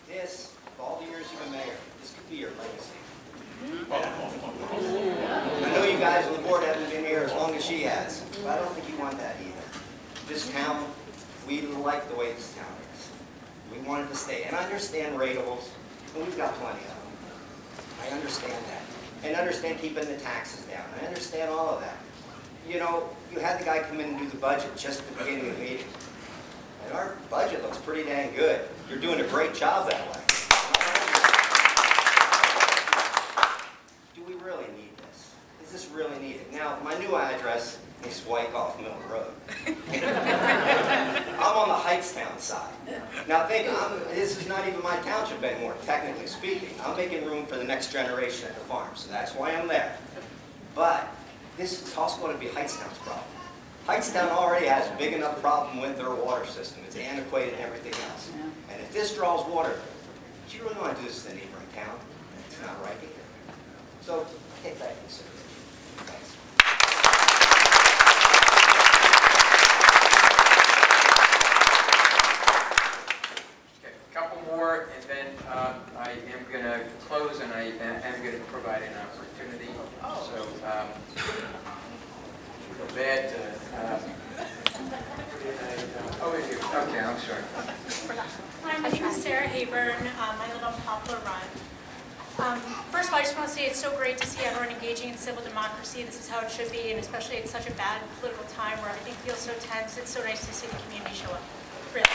This, of all the years you've been mayor, this could be your legacy. I know you guys on the board haven't been here as long as she has, but I don't think you want that either. This town, we like the way this town is. We want it to stay. And I understand ratables, and we've got plenty of them. I understand that. And understand keeping the taxes down. I understand all of that. You know, you had the guy come in and do the budget just at the beginning of the meeting. And our budget looks pretty dang good. You're doing a great job that way. Do we really need this? Is this really needed? Now, my new address is Wyckoff Mill Road. I'm on the Heightstown side. Now think, this is not even my township anymore, technically speaking. I'm making room for the next generation at the farm, so that's why I'm there. But this is also going to be Heightstown's problem. Heightstown already has a big enough problem with their water system. It's antiquated and everything else. And if this draws water, do you really want to do this to the neighboring town? It's not right either. So take that into consideration. Thanks. Okay, a couple more, and then I am going to close, and I am going to provide an opportunity. So, feel bad to, over here. Okay, I'm sorry. Hi, my name is Sarah Hayburn. I live on Poplar Run. First of all, I just want to say it's so great to see everyone engaging in civil democracy. This is how it should be, and especially at such a bad political time where everything feels so tense. It's so nice to see the community show up. Really.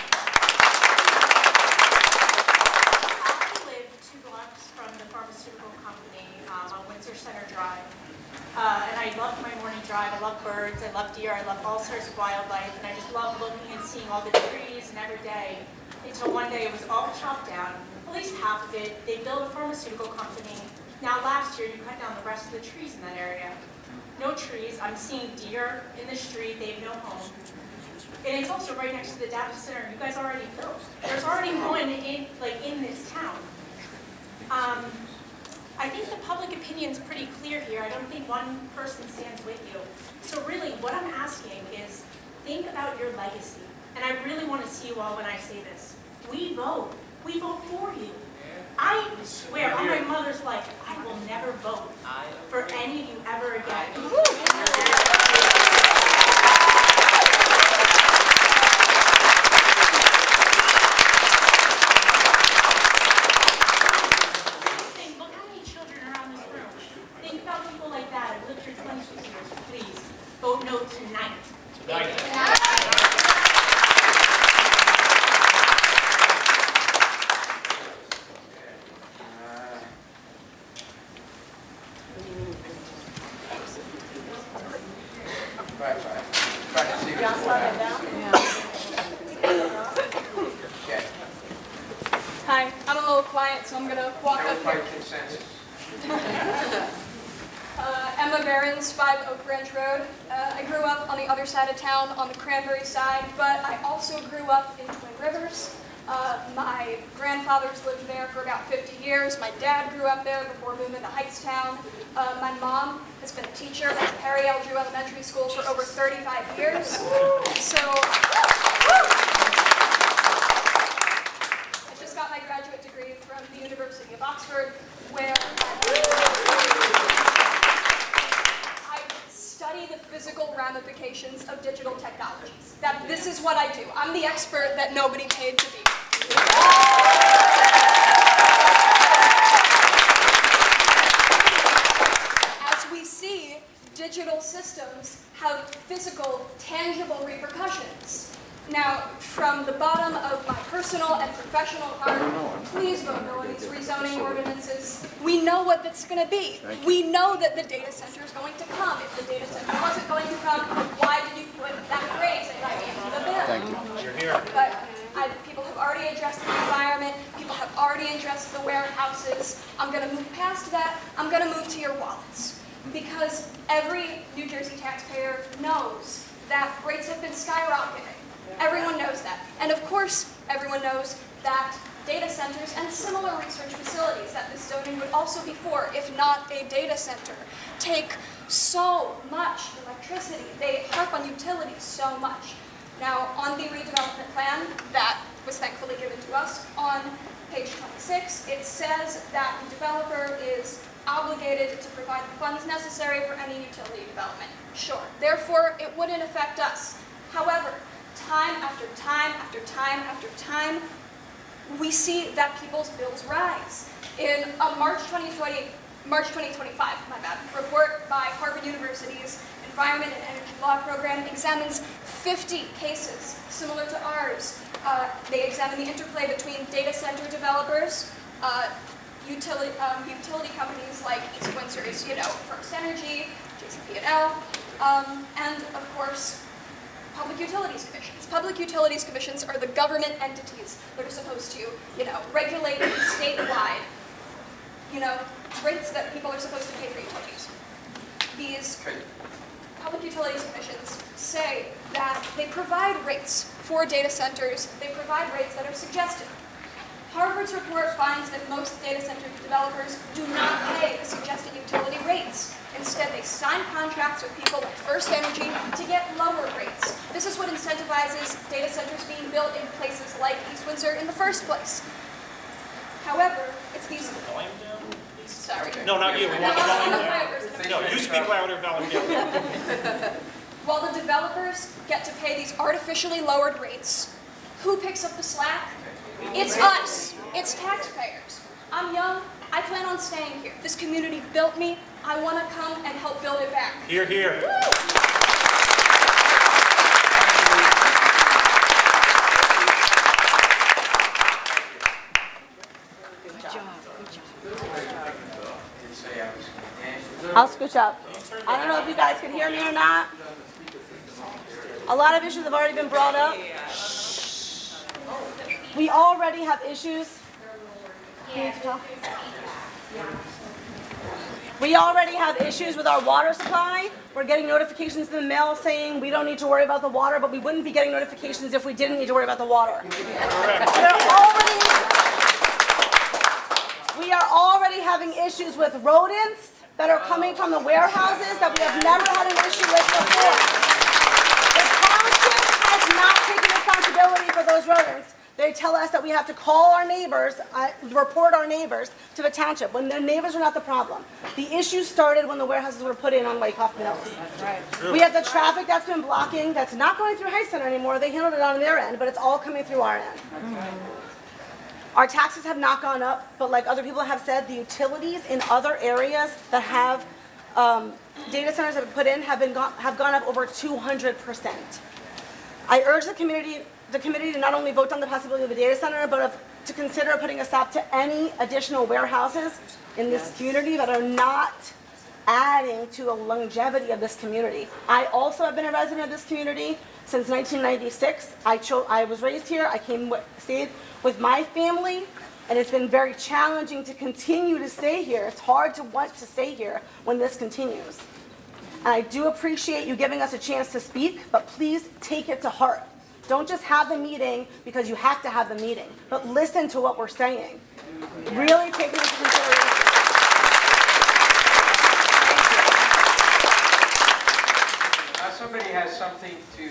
I live 2 blocks from the pharmaceutical company on Windsor Center Drive. And I love my morning drive. I love birds, I love deer, I love all sorts of wildlife, and I just love looking and seeing all the trees and every day. Until one day it was all chopped down, at least half of it. They built a pharmaceutical company. Now last year you cut down the rest of the trees in that area. No trees. I'm seeing deer in the street. They have no home. And it's also right next to the data center you guys already built. There's already one in this town. I think the public opinion's pretty clear here. I don't think one person stands with you. So really, what I'm asking is, think about your legacy. And I really want to see you all when I say this. We vote. We vote for you. I swear on my mother's life, I will never vote for any of you ever again. Vote no tonight. Hi, I'm a little quiet, so I'm going to walk up here. Consensus. Emma Behrens, 5 Oak Branch Road. I grew up on the other side of town, on the Cranberry side, but I also grew up in Twin Rivers. My grandfathers lived there for about 50 years. My dad grew up there before moving to Heightstown. My mom has been a teacher at Perry Eldrew Elementary School for over 35 years. So I just got my graduate degree from the University of Oxford, where I study the physical ramifications of digital technologies. This is what I do. I'm the expert that nobody paid to be. As we see, digital systems have physical, tangible repercussions. Now, from the bottom of my personal and professional heart, please vote no on these rezoning ordinances. We know what that's going to be. We know that the data center is going to come. If the data center wasn't going to come, why did you put that phrase in the bill? Thank you. You're here. But people have already addressed the environment. People have already addressed the warehouses. I'm going to move past that. I'm going to move to your wallets. Because every New Jersey taxpayer knows that rates have been skyrocketing. Everyone knows that. And of course, everyone knows that data centers and similar research facilities that this zoning would also be for, if not a data center, take so much electricity. They harp on utilities so much. Now, on the redevelopment plan that was thankfully given to us, on page 26, it says that the developer is obligated to provide the funds necessary for any utility development. Sure. Therefore, it wouldn't affect us. However, time after time after time after time, we see that people's bills rise. In a March 2025, report by Harvard University's Environment and Energy Law program examines 50 cases similar to ours. They examine the interplay between data center developers, utility companies like East Windsor's, First Energy, JCP&L, and of course, Public Utilities Commissions. Public Utilities Commissions are the government entities that are supposed to, regulate statewide, rates that people are supposed to pay for utilities. These Public Utilities Commissions say that they provide rates for data centers. They provide rates that are suggested. Harvard's report finds that most data center developers do not pay the suggested utility rates. Instead, they sign contracts with people like First Energy to get lower rates. This is what incentivizes data centers being built in places like East Windsor in the first place. However, it's these... Sorry. No, not you. We want the volume down. No, you speak louder, volume down. While the developers get to pay these artificially lowered rates, who picks up the slack? It's us. It's taxpayers. I'm young. I plan on staying here. This community built me. I want to come and help build it back. Here, here. I'll scooch up. I don't know if you guys can hear me or not. A lot of issues have already been brought up. We already have issues. We already have issues with our water supply. We're getting notifications in the mail saying we don't need to worry about the water, but we wouldn't be getting notifications if we didn't need to worry about the water. We are already having issues with rodents that are coming from the warehouses that we have never had an issue with before. The township has not taken responsibility for those rodents. They tell us that we have to call our neighbors, report our neighbors to the township, when their neighbors are not the problem. The issue started when the warehouses were put in on Wyckoff Mills. We have the traffic that's been blocking, that's not going through High Center anymore. They handled it on their end, but it's all coming through our end. Our taxes have not gone up, but like other people have said, the utilities in other areas that have data centers that have put in have gone up over 200%. I urge the committee to not only vote on the possibility of a data center, but to consider putting a stop to any additional warehouses in this community that are not adding to the longevity of this community. I also have been a resident of this community since 1996. I was raised here. I stayed with my family, and it's been very challenging to continue to stay here. It's hard to want to stay here when this continues. And I do appreciate you giving us a chance to speak, but please take it to heart. Don't just have the meeting because you have to have the meeting, but listen to what we're saying. Really take it into consideration. Somebody has something to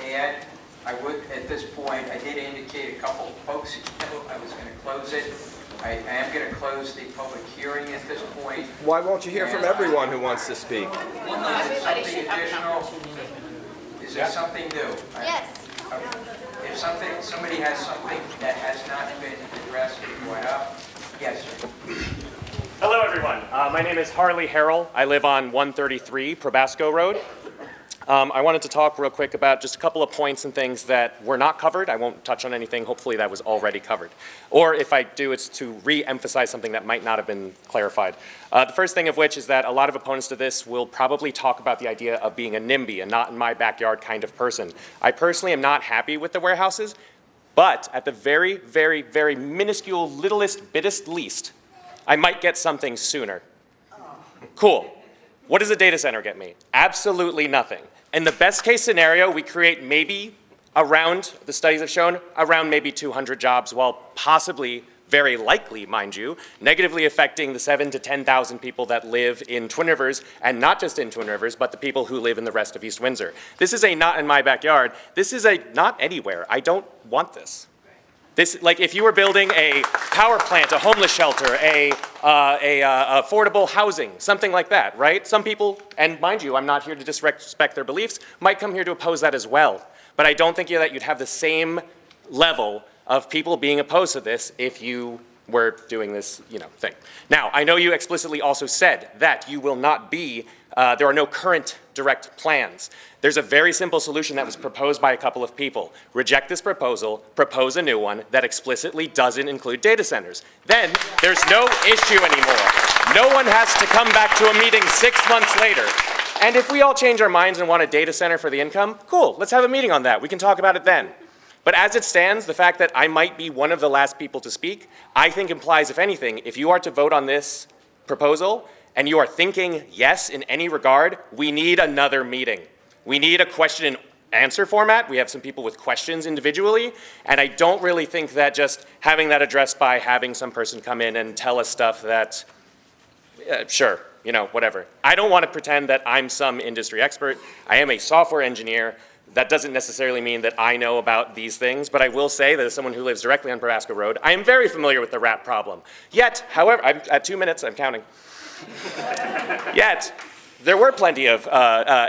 add. I would, at this point, I did indicate a couple of folks I was going to close it. I am going to close the public hearing at this point. Why won't you hear from everyone who wants to speak? Is it something additional? Is there something new? Yes. If somebody has something that has not been addressed or brought up, yes, sir. Hello, everyone. My name is Harley Harrell. I live on 133 Probasco Road. I wanted to talk real quick about just a couple of points and things that were not covered. I won't touch on anything. Hopefully that was already covered. Or if I do, it's to re-emphasize something that might not have been clarified. The first thing of which is that a lot of opponents to this will probably talk about the idea of being a NIMBY, a not in my backyard kind of person. I personally am not happy with the warehouses, but at the very, very, very minuscule, littlest, bittest least, I might get something sooner. Cool. What does a data center get me? Absolutely nothing. In the best case scenario, we create maybe around, the studies have shown, around maybe 200 jobs, while possibly, very likely, mind you, negatively affecting the 7,000 to 10,000 people that live in Twin Rivers, and not just in Twin Rivers, but the people who live in the rest of East Windsor. This is a not in my backyard. This is a not anywhere. I don't want this. This, like, if you were building a power plant, a homeless shelter, affordable housing, something like that, right? Some people, and mind you, I'm not here to disrespect their beliefs, might come here to oppose that as well. But I don't think that you'd have the same level of people being opposed to this if you were doing this, thing. Now, I know you explicitly also said that you will not be, there are no current direct plans. There's a very simple solution that was proposed by a couple of people. Reject this proposal, propose a new one that explicitly doesn't include data centers. Then there's no issue anymore. No one has to come back to a meeting 6 months later. And if we all change our minds and want a data center for the income, cool, let's have a meeting on that. We can talk about it then. But as it stands, the fact that I might be one of the last people to speak, I think implies, if anything, if you are to vote on this proposal and you are thinking yes in any regard, we need another meeting. We need a question answer format. We have some people with questions individually, and I don't really think that just having that addressed by having some person come in and tell us stuff that, sure, you know, whatever. I don't want to pretend that I'm some industry expert. I am a software engineer. That doesn't necessarily mean that I know about these things, but I will say that as someone who lives directly on Probasco Road, I am very familiar with the rat problem. Yet, however, I'm at 2 minutes, I'm counting. Yet, there were plenty of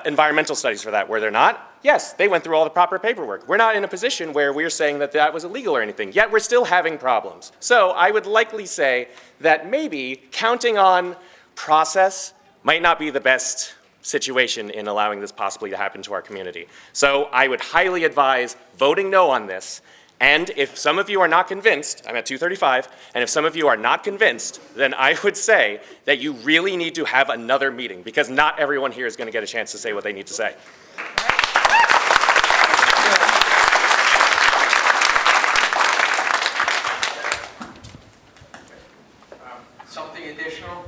environmental studies for that, were there not? Yes, they went through all the proper paperwork. We're not in a position where we're saying that that was illegal or anything, yet we're still having problems. So I would likely say that maybe counting on process might not be the best situation in allowing this possibly to happen to our community. So I would highly advise voting no on this. And if some of you are not convinced, I'm at 2:35, and if some of you are not convinced, then I would say that you really need to have another meeting, because not everyone here is going to get a chance to say what they need to say. Something additional?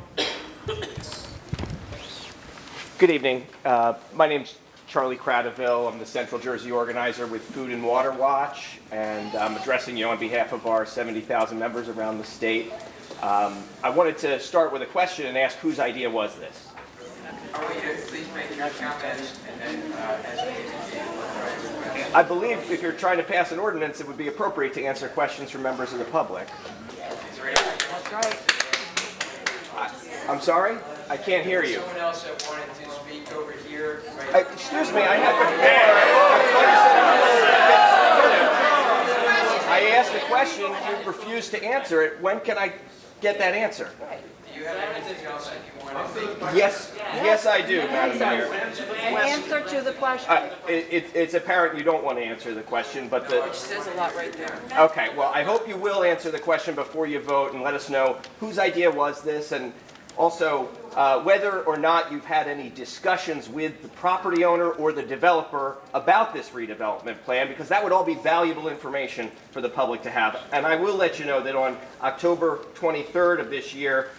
Good evening. My name's Charlie Cradaville. I'm the Central Jersey organizer with Food and Water Watch, and I'm addressing you on behalf of our 70,000 members around the state. I wanted to start with a question and ask whose idea was this? I want you to please make your comments and then as they indicate. I believe if you're trying to pass an ordinance, it would be appropriate to answer questions from members of the public. That's right. I'm sorry? I can't hear you. Someone else that wanted to speak over here. Excuse me, I have the floor. I asked a question, you refused to answer it. When can I get that answer? Do you have anything else that you want to say? Yes, I do, Madam Mayor. An answer to the question. It's apparent you don't want to answer the question, but Which says a lot right there. Okay, well, I hope you will answer the question before you vote and let us know whose idea was this, and also whether or not you've had any discussions with the property owner or the developer about this redevelopment plan, because that would all be valuable information for the public to have. And I will let you know that on October 23rd of this year,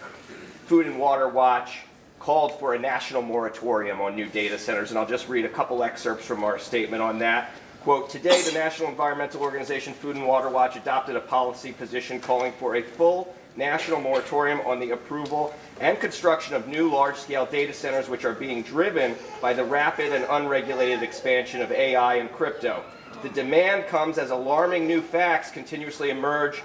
Food and Water Watch called for a national moratorium on new data centers, and I'll just read a couple excerpts from our statement on that. Quote, today the National Environmental Organization Food and Water Watch adopted a policy position calling for a full national moratorium on the approval and construction of new large-scale data centers which are being driven by the rapid and unregulated expansion of AI and crypto. The demand comes as alarming new facts continuously emerge,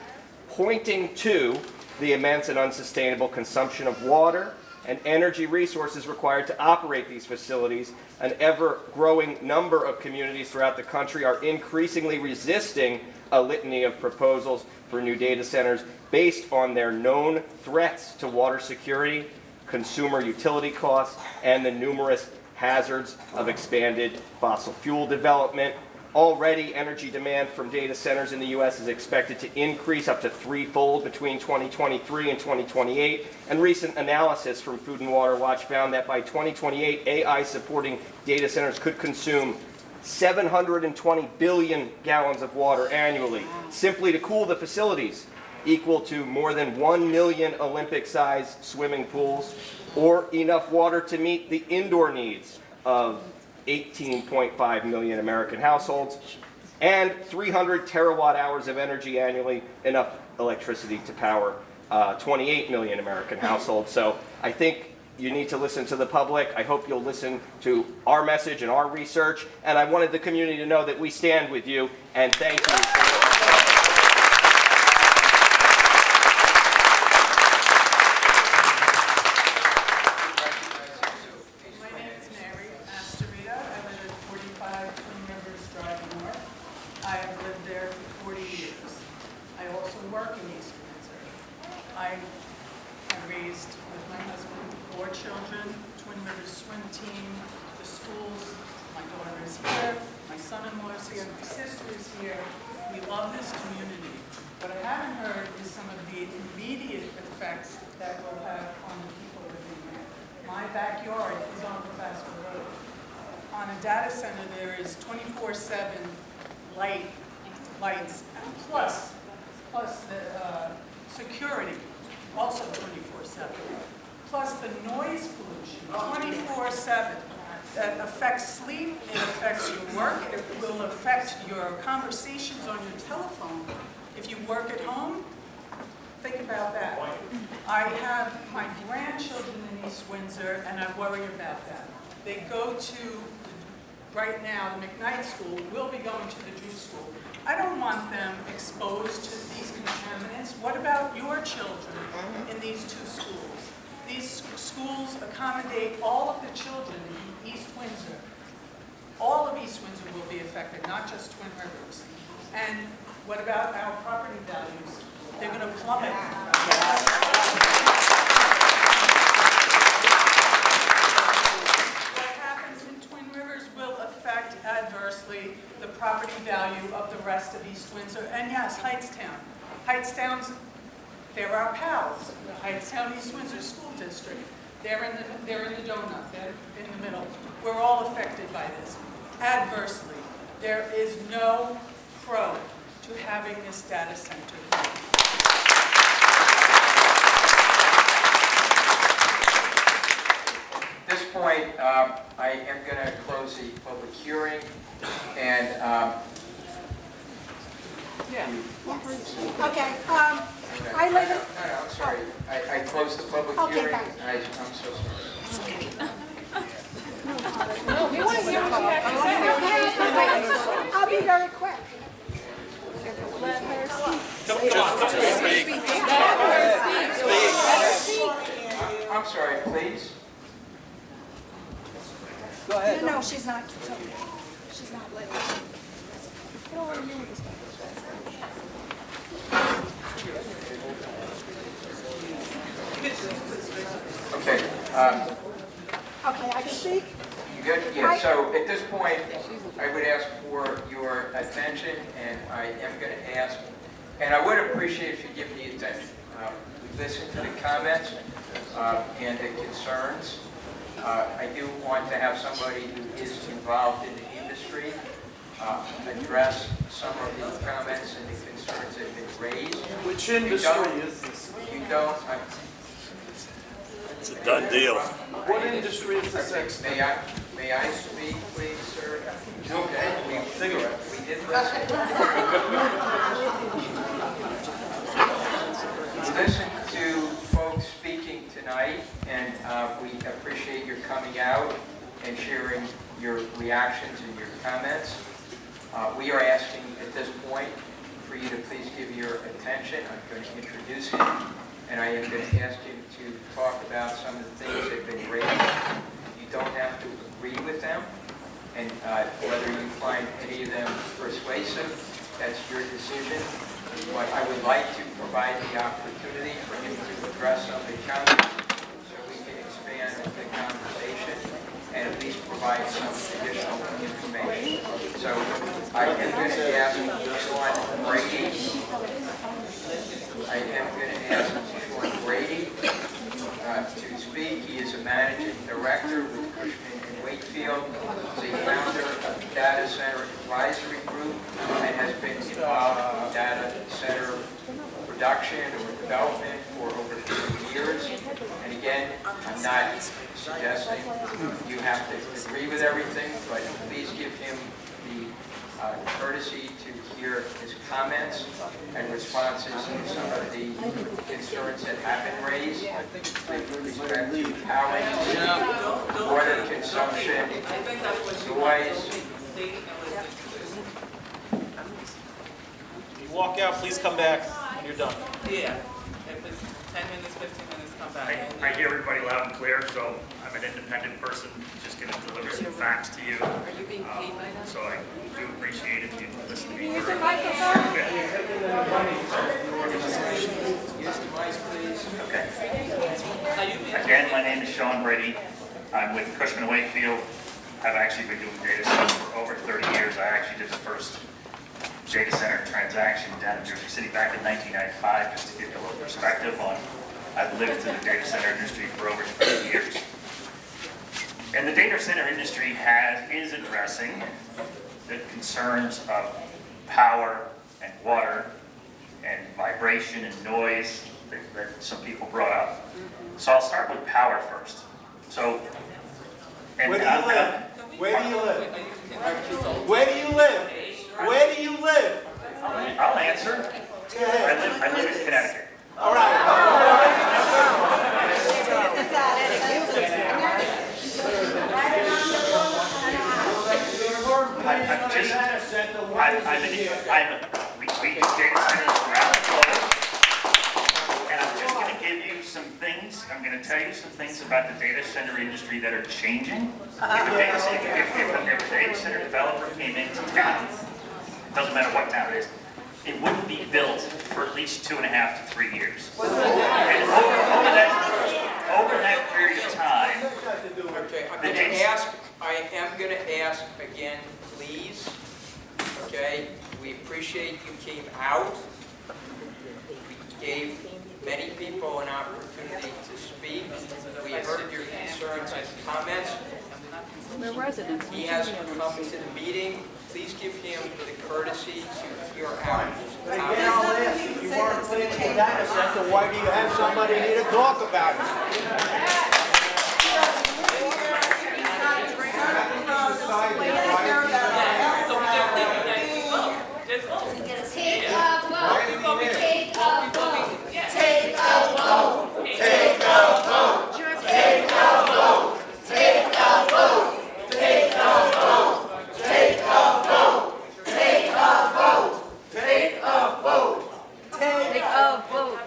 pointing to the immense and unsustainable consumption of water and energy resources required to operate these facilities. An ever-growing number of communities throughout the country are increasingly resisting a litany of proposals for new data centers based on their known threats to water security, consumer utility costs, and the numerous hazards of expanded fossil fuel development. Already, energy demand from data centers in the U.S. is expected to increase up to threefold between 2023 and 2028. And recent analysis from Food and Water Watch found that by 2028, AI-supporting data centers could consume 720 billion gallons of water annually, simply to cool the facilities, equal to more than 1 million Olympic-sized swimming pools, or enough water to meet the indoor needs of 18.5 million American households, and 300 terawatt hours of energy annually, enough electricity to power 28 million American households. So I think you need to listen to the public. I hope you'll listen to our message and our research, and I wanted the community to know that we stand with you, and thank you. On a data center, there is 24/7 lights, plus the security, also 24/7, plus the noise pollution, 24/7. that affects sleep, it affects your work, it will affect your conversations on your telephone. If you work at home, think about that. I have my grandchildren in East Windsor, and I worry about that. They go to, right now, the McKnight School, will be going to the Drew School. I don't want them exposed to these contaminants. What about your children in these two schools? These schools accommodate all of the children in East Windsor. All of East Windsor will be affected, not just Twin Rivers. And what about our property values? They're going to plummet. What happens in Twin Rivers will affect adversely the property value of the rest of East Windsor. And yes, Hightstown. Hightstown's, they're our pals. The Hightstown East Windsor School District. They're in the donut. They're in the middle. We're all affected by this. Adversely, there is no pro to having this data center. At this point, I am going to close the public hearing, and Okay, I live in... No, I'm sorry. I closed the public Okay, hearing. fine. I'm so sorry. No, we want to hear what you have to say. I'll be very quick. I'm sorry, please. Go ahead. No, she's not. She's not living. I don't want to hear what this guy Okay. Okay, I can speak? You good? Yeah, so at this point, I would ask for your attention, and I am going to ask, and I would appreciate if you give me attention. We've listened to the comments and the concerns. I do want to have somebody who is involved in the industry address some of the comments and the concerns that have been raised. Which industry is this? You don't. It's a done deal. What industry is this? May I speak, please, sir? Okay. We did listen. We listened to folks speaking tonight, and we appreciate your coming out and sharing your reactions and your comments. We are asking at this point for you to please give your attention. I'm going to introduce him, and I am going to ask him to talk about some of the things that have been raised. You don't have to agree with them, and whether you find any of them persuasive, that's your decision. But I would like to provide the opportunity for him to address some of the comments so we can expand the conversation and at least provide some additional information. So I am going to ask Sean Brady. I am going to ask Sean Brady to speak. He is a managing director with Cushman & Wakefield. He's a founder of the Data Center Advisory Group and has been involved in data center production or development for over 30 years. And again, I'm not suggesting you have to agree with everything, but please give him the courtesy to hear his comments and responses to some of the concerns that have been raised with respect to power usage, water consumption, noise. You walk out, please come back when you're done. Yeah, if it's 10 minutes, 15 minutes, come back. I hear everybody loud and clear, so I'm an independent person, just going to deliver some facts to you. Are you being paid by that? So I do appreciate if you listen to me. Use the microphone. Use the mic, please. Okay. Again, my name is Sean Brady. I'm with Cushman & Wakefield. I've actually been doing data centers for over 30 years. I actually did the first data center transaction down in Jersey City back in 1995, just to give you a little perspective on. I've lived in the data center industry for over 30 years. And the data center industry is addressing the concerns of power and water and vibration and noise that some people brought up. So I'll start with power first. So, and Where do you live? Where do you live? Where do you live? Where do you live? I'll answer. I live in Connecticut. All right. We do data centers around the globe. And I'm just going to give you some things, I'm going to tell you some things about the data center industry that are changing. If a data center developer came into town, doesn't matter what town it is, it wouldn't be built for at least 2.5 to 3 years. And over that period of time, Okay, I am going to ask again, please, okay? We appreciate you came out. We gave many people an opportunity to speak. We heard your concerns and comments. We're residents. He has come to the meeting. Please give him the courtesy to hear our comments. You weren't putting in the data center, why do you have somebody here to talk about it? Take a vote. Take a vote. Take a vote. Take a vote. Take a vote. Take a vote. Take a vote. Take a vote. Take a vote. Take a vote. Take a vote.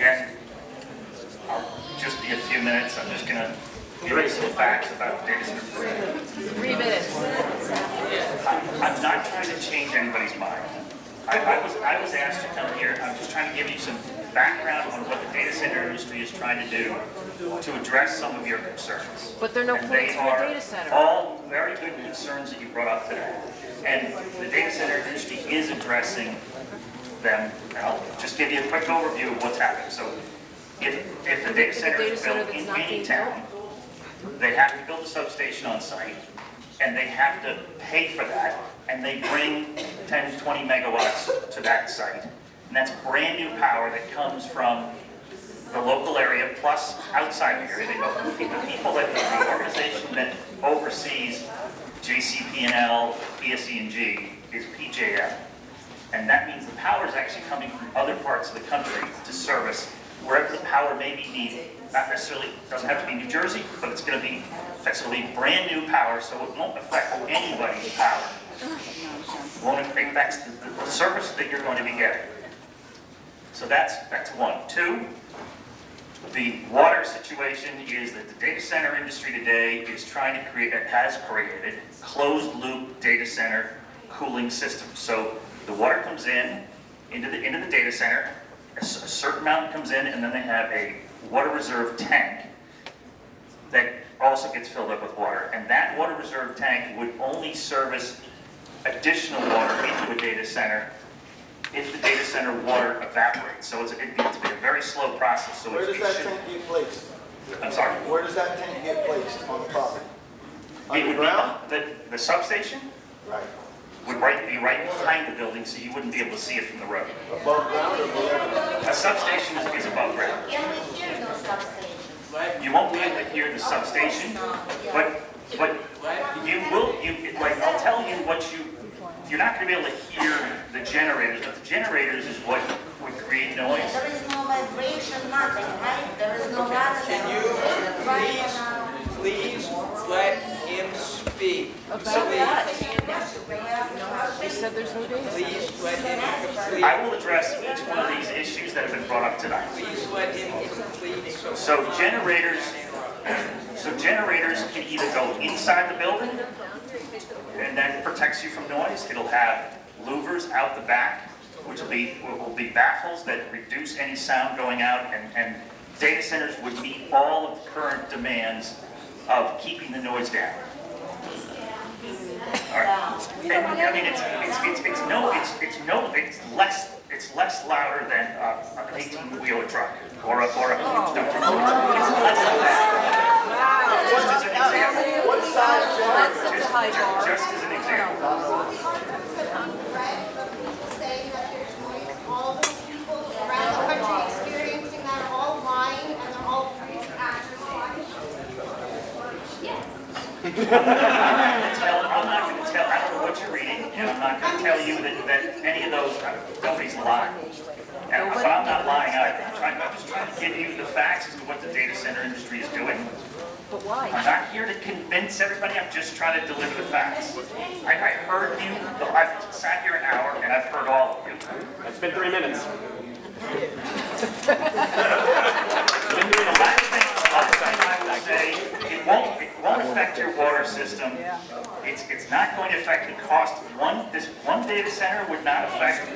again, I'll just be a few minutes. I'm just going to give you some facts about the data center. 3 minutes. I'm not trying to change anybody's mind. I was asked to come here. I'm just trying to give you some background on what the data center industry is trying to do to address some of your concerns. But there are no And plans they for a are data center. all very good concerns that you brought up today. And the data center industry is addressing them. And I'll just give you a quick overview of what's happening. So if the data center is built in any town, they have to build a substation on site, and they have to pay for that, and they bring 10, 20 megawatts to that site. And that's brand new power that comes from the local area plus outside the area. The people that, the organization that oversees JCP&L, PSE&G is PJM. And that means the power is actually coming from other parts of the country to service wherever the power may be needed. Not necessarily, doesn't have to be New Jersey, but it's going to be effectively brand new power, so it won't affect anybody's power. It won't affect the service that you're going to be getting. So that's one. Two, the water situation is that the data center industry today is trying to create, has created closed-loop data center cooling systems. So the water comes into the data center, a certain amount comes in, and then they have a water reserve tank that also gets filled up with water. And that water reserve tank would only service additional water into a data center if the data center water evaporates. So it needs to be a very slow process. So Where does that tank get placed? I'm sorry? Where does that tank get placed on the property? It would be the substation Right. would be right behind the building, so you wouldn't be able to see it from the road. Above ground or below ground? A substation is above ground. And we hear those substations. You won't be able to hear the substation, but you will. I'll tell you what you're not going to be able to hear the generators, but the generators is what would create noise. There is no vibration, nothing, right? There is no matter. Can you please let him speak? They said there's no data. Please let him complete. I will address each one of these issues that have been brought up tonight. Please let him complete. So generators can either go inside the building, and that protects you from noise. It'll have louvers out the back, which will be baffles that reduce any sound going out, and data centers would meet all of the current demands of keeping the noise down. All right. And, I mean, it's less louder than an 18-wheeler truck or a huge dump truck. It's less than that. Just as an example. What size Just as an example. Saying that there's noise, all those people around the country experiencing that are all lying and they're all free to act I'm not going to tell, I don't know what you're reading, and I'm not going to tell you that any of those, nobody's lying. But I'm not lying either. I'm just trying to give you the facts as to what the data center industry is doing. But why? I'm not here to convince everybody, I'm just trying to deliver the facts. I heard you, I've sat here an hour, and I've heard all of you. It's been 3 minutes. The last thing I will say, it won't affect your water system. It's not going to affect the cost. This one data center would not affect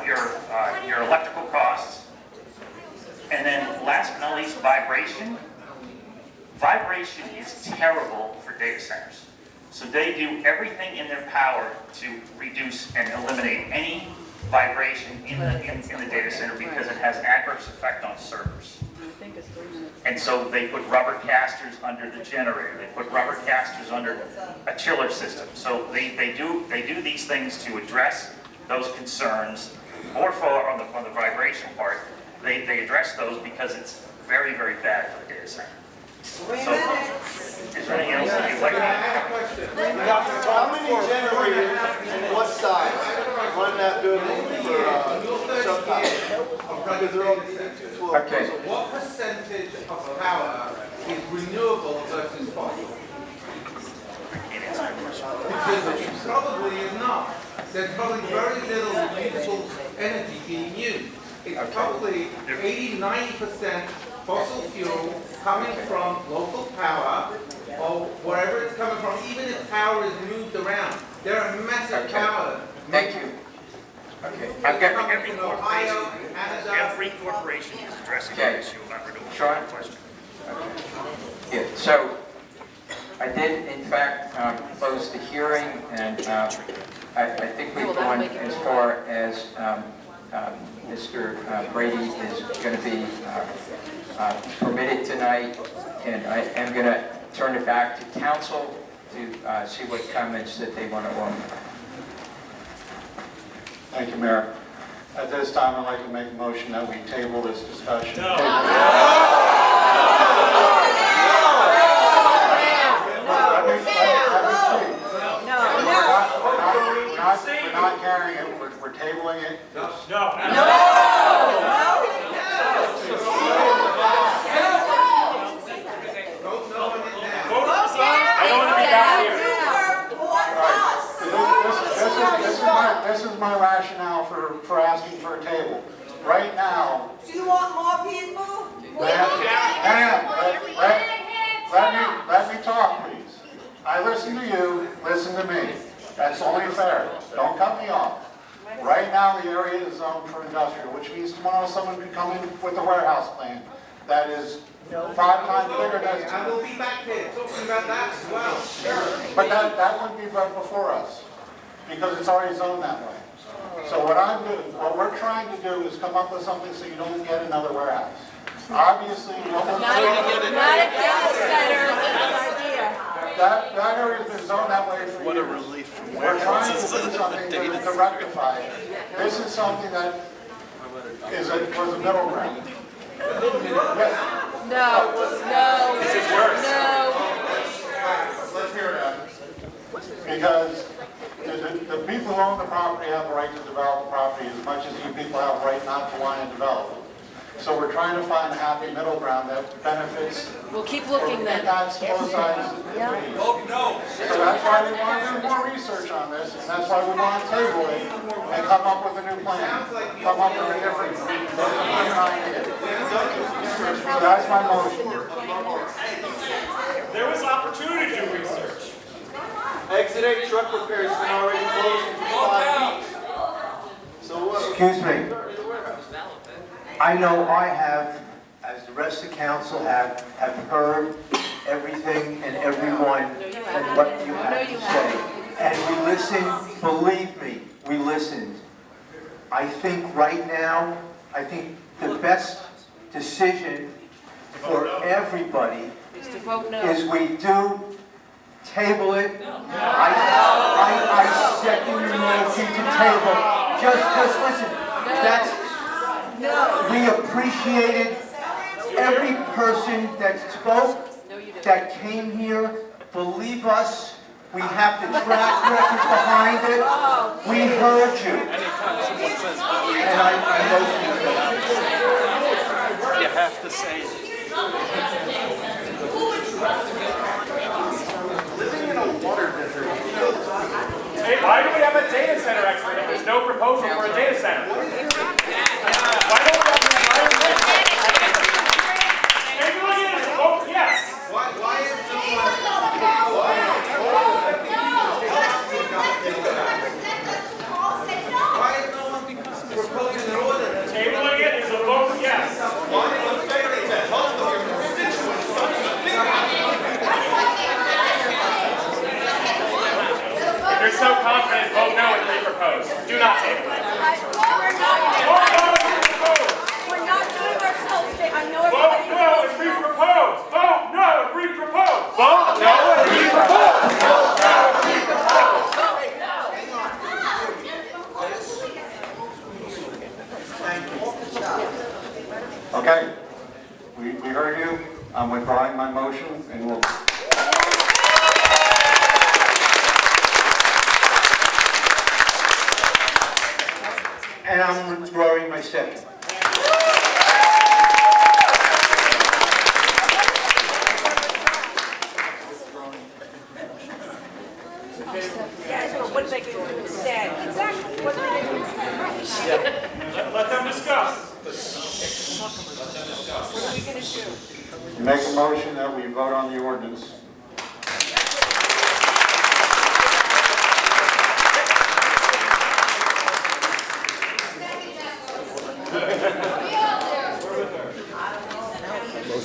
your electrical costs. And then last but not least, vibration. Vibration is terrible for data centers. So they do everything in their power to reduce and eliminate any vibration in the data center because it has adverse effect on servers. And so they put rubber casters under the generator. They put rubber casters under a chiller system. So they do these things to address those concerns. More for on the vibration part, they address those because it's very, very bad for the data center. So, is there anything else that you'd like to add? How many generators and what size run that building for Okay. So what percentage of power is renewable versus fossil? Because it probably is not. There's probably very little useful energy being used. It's probably 80–90% fossil fuel coming from local power or wherever it's coming from, even if power is moved around. There are massive power. Thank you. Okay. I've got every corporation is addressing the issue about renewable Sean? question. Yeah, so I did in fact close the hearing, and I think we've gone as far as Mr. Brady is going to be permitted tonight, and I am going to turn it back to council to see what comments that they want to offer. Thank you, Mayor. At this time, I'd like to make a motion that we table this discussion. No. We're not carrying it, we're tabling it. This is my rationale for asking for a table. Right now. Do you want more people? Let me talk, please. I listen to you, listen to me. That's only fair. Don't cut me off. Right now, the area is zoned for industrial, which means tomorrow someone could come in with a warehouse plan that is 5 times bigger than this. I will be back here talking about that as well. Sure. But that wouldn't be right before us, because it's already zoned that way. So what we're trying to do is come up with something so you don't get another warehouse. Obviously, what we're Not a data center. that area has been zoned that way for years. What a relief from We're trying to warehouses. do something to rectify it. This is something that was a middle ground. No. This is worse. No. Let's hear it out. Because the people who own the property have the right to develop the property as much as you people have the right not to want to develop it. So we're trying to find a happy middle ground that benefits. We'll keep looking then. That's both sides. Oh, no. So that's why we want to do more research on this, and that's why we want to table it and come up with a new plan. Come up with a different idea. So that's my motion. There was opportunity to do research. Exit 8 truck repair has been already closing for 5 weeks. So what? Excuse me. I know I have, as the rest of the council have heard everything and everyone and what you have to say. And we listened, believe me, we listened. I think right now, the best decision for everybody Is to vote no. is we do table it. I second the motion to table. Just listen. We appreciated every person that spoke, that came here, Believe us, we have the track record behind it. We heard you. And I know You have to say it. Living in a water desert. Hey, why do we have a data center expert if there's no proposal for a data center? Why don't we have an environment? Maybe look at it as a vote yes. Why is no one proposing an ordinance? Tabling it is a vote yes. Why are you failing that most of your constituents If you're so confident, vote no and re-propose. Do not table it. Vote no and re-propose. We're not doing ourselves. I know Vote everybody. no and re-propose. Vote no and re-propose. Vote no and re-propose. Okay, we heard you. I'm withdrawing my motion and we'll. And I'm withdrawing my second. What they can do instead. Exactly. What they can do instead. Let them discuss. What are we going to do? Make a motion that we vote on the ordinance.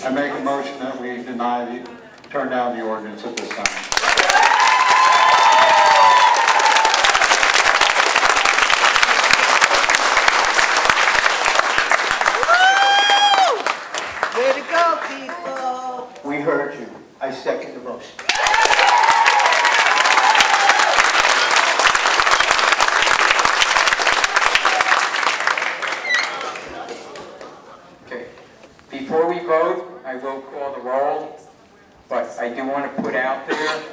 I make a motion that we turn down the ordinance at this time. Way to go, people. We heard you. I second the motion. Okay. Before we vote, I will call the roll, but I do want to put out there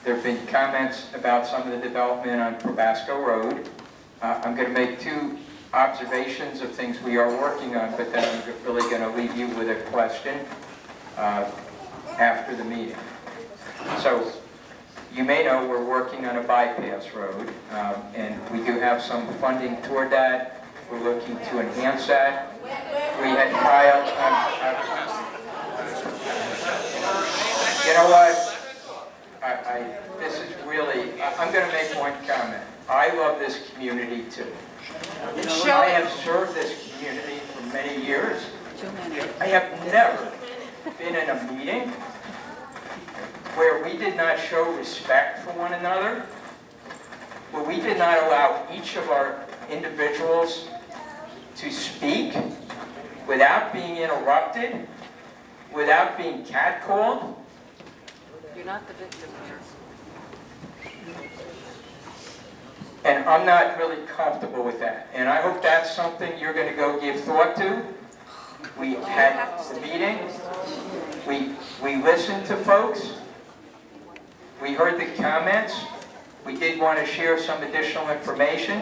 have been comments about some of the development on Probasco Road. I'm going to make two observations of things we are working on, but then I'm really going to leave you with a question after the meeting. So, you may know we're working on a bypass road, and we do have some funding toward that. We're looking to enhance that. We had filed, you know what? This is really, I'm going to make one comment. I love this community too. I have served this community for many years. I have never been in a meeting where we did not show respect for one another, where we did not allow each of our individuals to speak without being interrupted, without being catcalled. You're not the victim here. And I'm not really comfortable with that. And I hope that's something you're going to go give thought to. We had the meeting. We listened to folks. We heard the comments. We did want to share some additional information,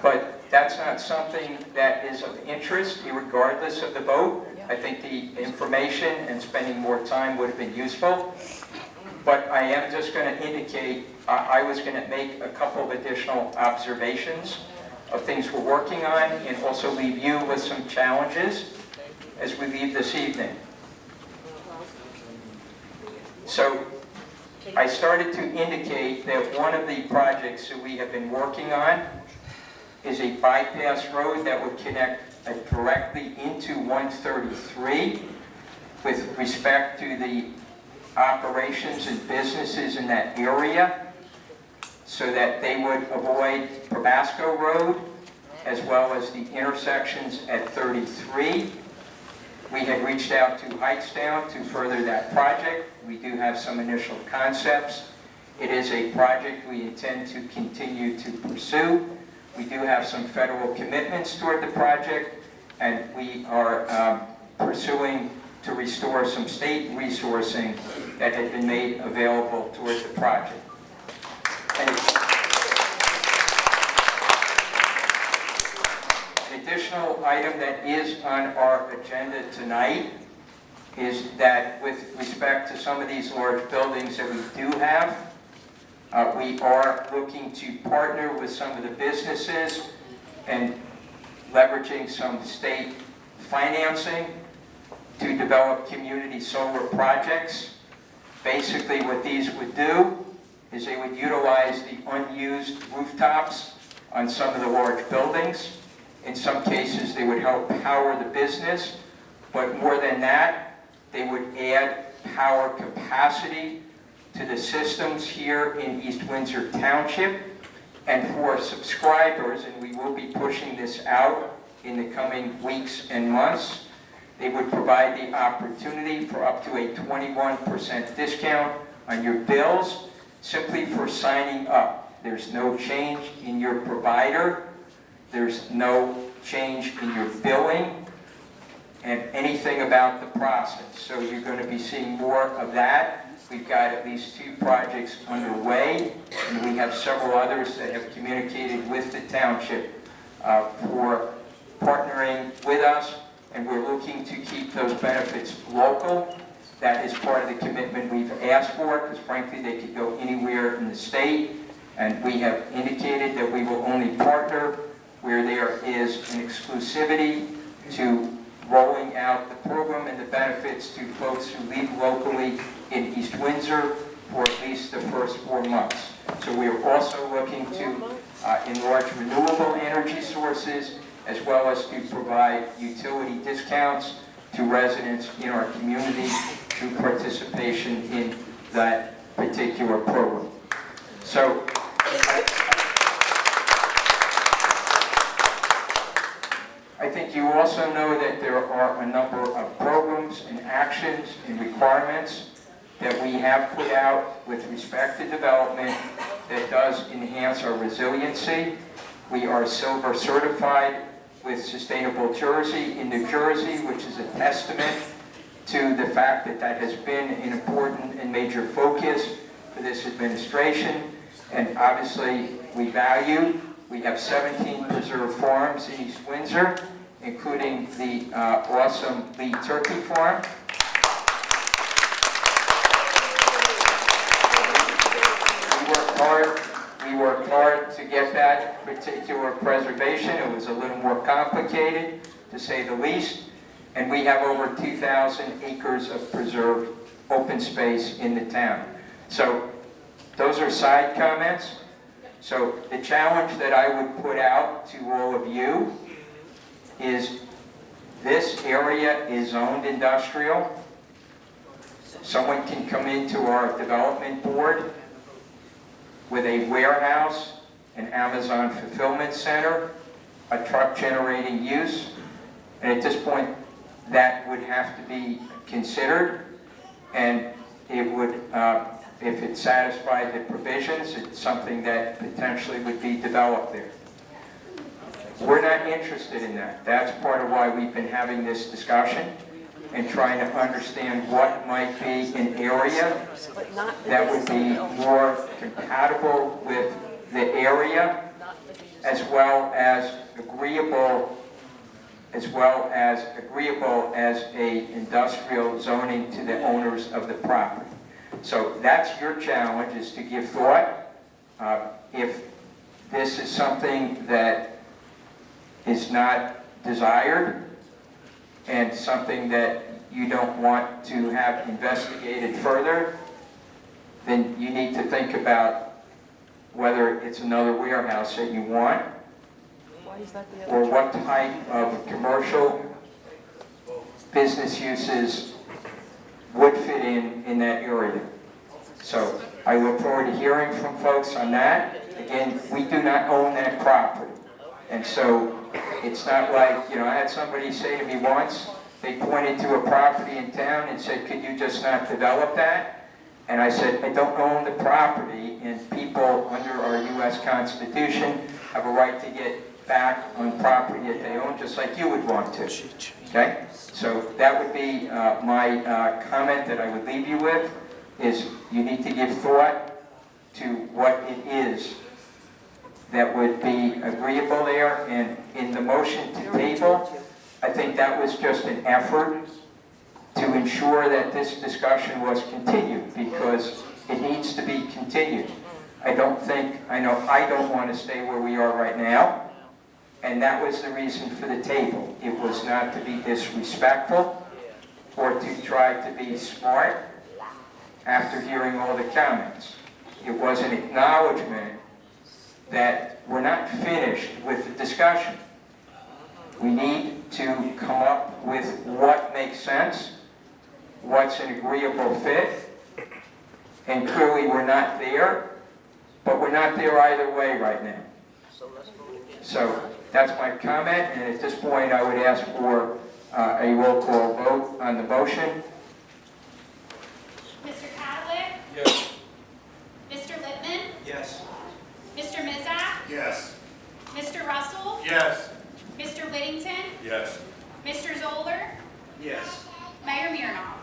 but that's not something that is of interest, regardless of the vote. I think the information and spending more time would have been useful. But I am just going to indicate, I was going to make a couple of additional observations of things we're working on, and also leave you with some challenges as we leave this evening. So, I started to indicate that one of the projects that we have been working on is a bypass road that would connect directly into 133 with respect to the operations and businesses in that area, so that they would avoid Probasco Road as well as the intersections at 33. We had reached out to Heightstown to further that project. We do have some initial concepts. It is a project we intend to continue to pursue. We do have some federal commitments toward the project, and we are pursuing to restore some state resourcing that had been made available towards the project. And an additional item that is on our agenda tonight is that with respect to some of these large buildings that we do have, we are looking to partner with some of the businesses and leveraging some state financing to develop community solar projects. Basically what these would do is they would utilize the unused rooftops on some of the large buildings. In some cases they would help power the business, but more than that, they would add power capacity to the systems here in East Windsor Township. And for subscribers, and we will be pushing this out in the coming weeks and months, they would provide the opportunity for up to a 21% discount on your bills simply for signing up. There's no change in your provider, there's no change in your billing, and anything about the process. So you're going to be seeing more of that. We've got at least 2 projects underway, and we have several others that have communicated with the township for partnering with us, and we're looking to keep those benefits local. That is part of the commitment we've asked for, because frankly they could go anywhere in the state, and we have indicated that we will only partner where there is an exclusivity to rolling out the program and the benefits to folks who live locally in East Windsor for at least the first 4 months. So we are also looking to enlarge renewable energy sources, as well as to provide utility discounts to residents in our community through participation in that particular program. So I think you also know that there are a number of programs and actions and requirements that we have put out with respect to development that does enhance our resiliency. We are silver certified with Sustainable Jersey in New Jersey, which is a testament to the fact that that has been an important and major focus for this administration. And obviously we have 17 preserved farms in East Windsor, including the awesome Lee Turkey Farm. We worked hard to get that particular preservation. It was a little more complicated, to say the least. And we have over 2,000 acres of preserved open space in the town. So those are side comments. So the challenge that I would put out to all of you is this area is zoned industrial. Someone can come into our development board with a warehouse, an Amazon fulfillment center, a truck generating use, and at this point that would have to be considered, and it would, if it satisfied the provisions, it's something that potentially would be developed there. We're not interested in that. That's part of why we've been having this discussion and trying to understand what might be an area that would be more compatible with the area, as well as agreeable as a industrial zoning to the owners of the property. So that's your challenge, is to give thought. If this is something that is not desired and something that you don't want to have investigated further, then you need to think about whether it's another warehouse that you want, or what type of commercial business uses would fit in that area. So I look forward to hearing from folks on that. Again, we do not own that property. And so it's not like, you know, I had somebody say to me once, they pointed to a property in town and said, could you just not develop that? And I said, I don't own the property, and people under our U.S. Constitution have a right to get back on property that they own, just like you would want to. Okay? So that would be my comment that I would leave you with. is you need to give thought to what it is that would be agreeable there. And in the motion to table, I think that was just an effort to ensure that this discussion was continued, because it needs to be continued. I know I don't want to stay where we are right now, and that was the reason for the table. It was not to be disrespectful or to try to be smart after hearing all the comments. It was an acknowledgement that we're not finished with the discussion. We need to come up with what makes sense, what's an agreeable fit, and clearly we're not there, but we're not there either way right now. So that's my comment, and at this point I would ask for a roll call vote on the motion. Mr. Cadillac? Yes. Mr. Lippman? Yes. Mr. Mizak? Yes. Mr. Russell? Yes. Mr. Whittington? Yes. Mr. Zoller? Yes. Mayor Mirnoff?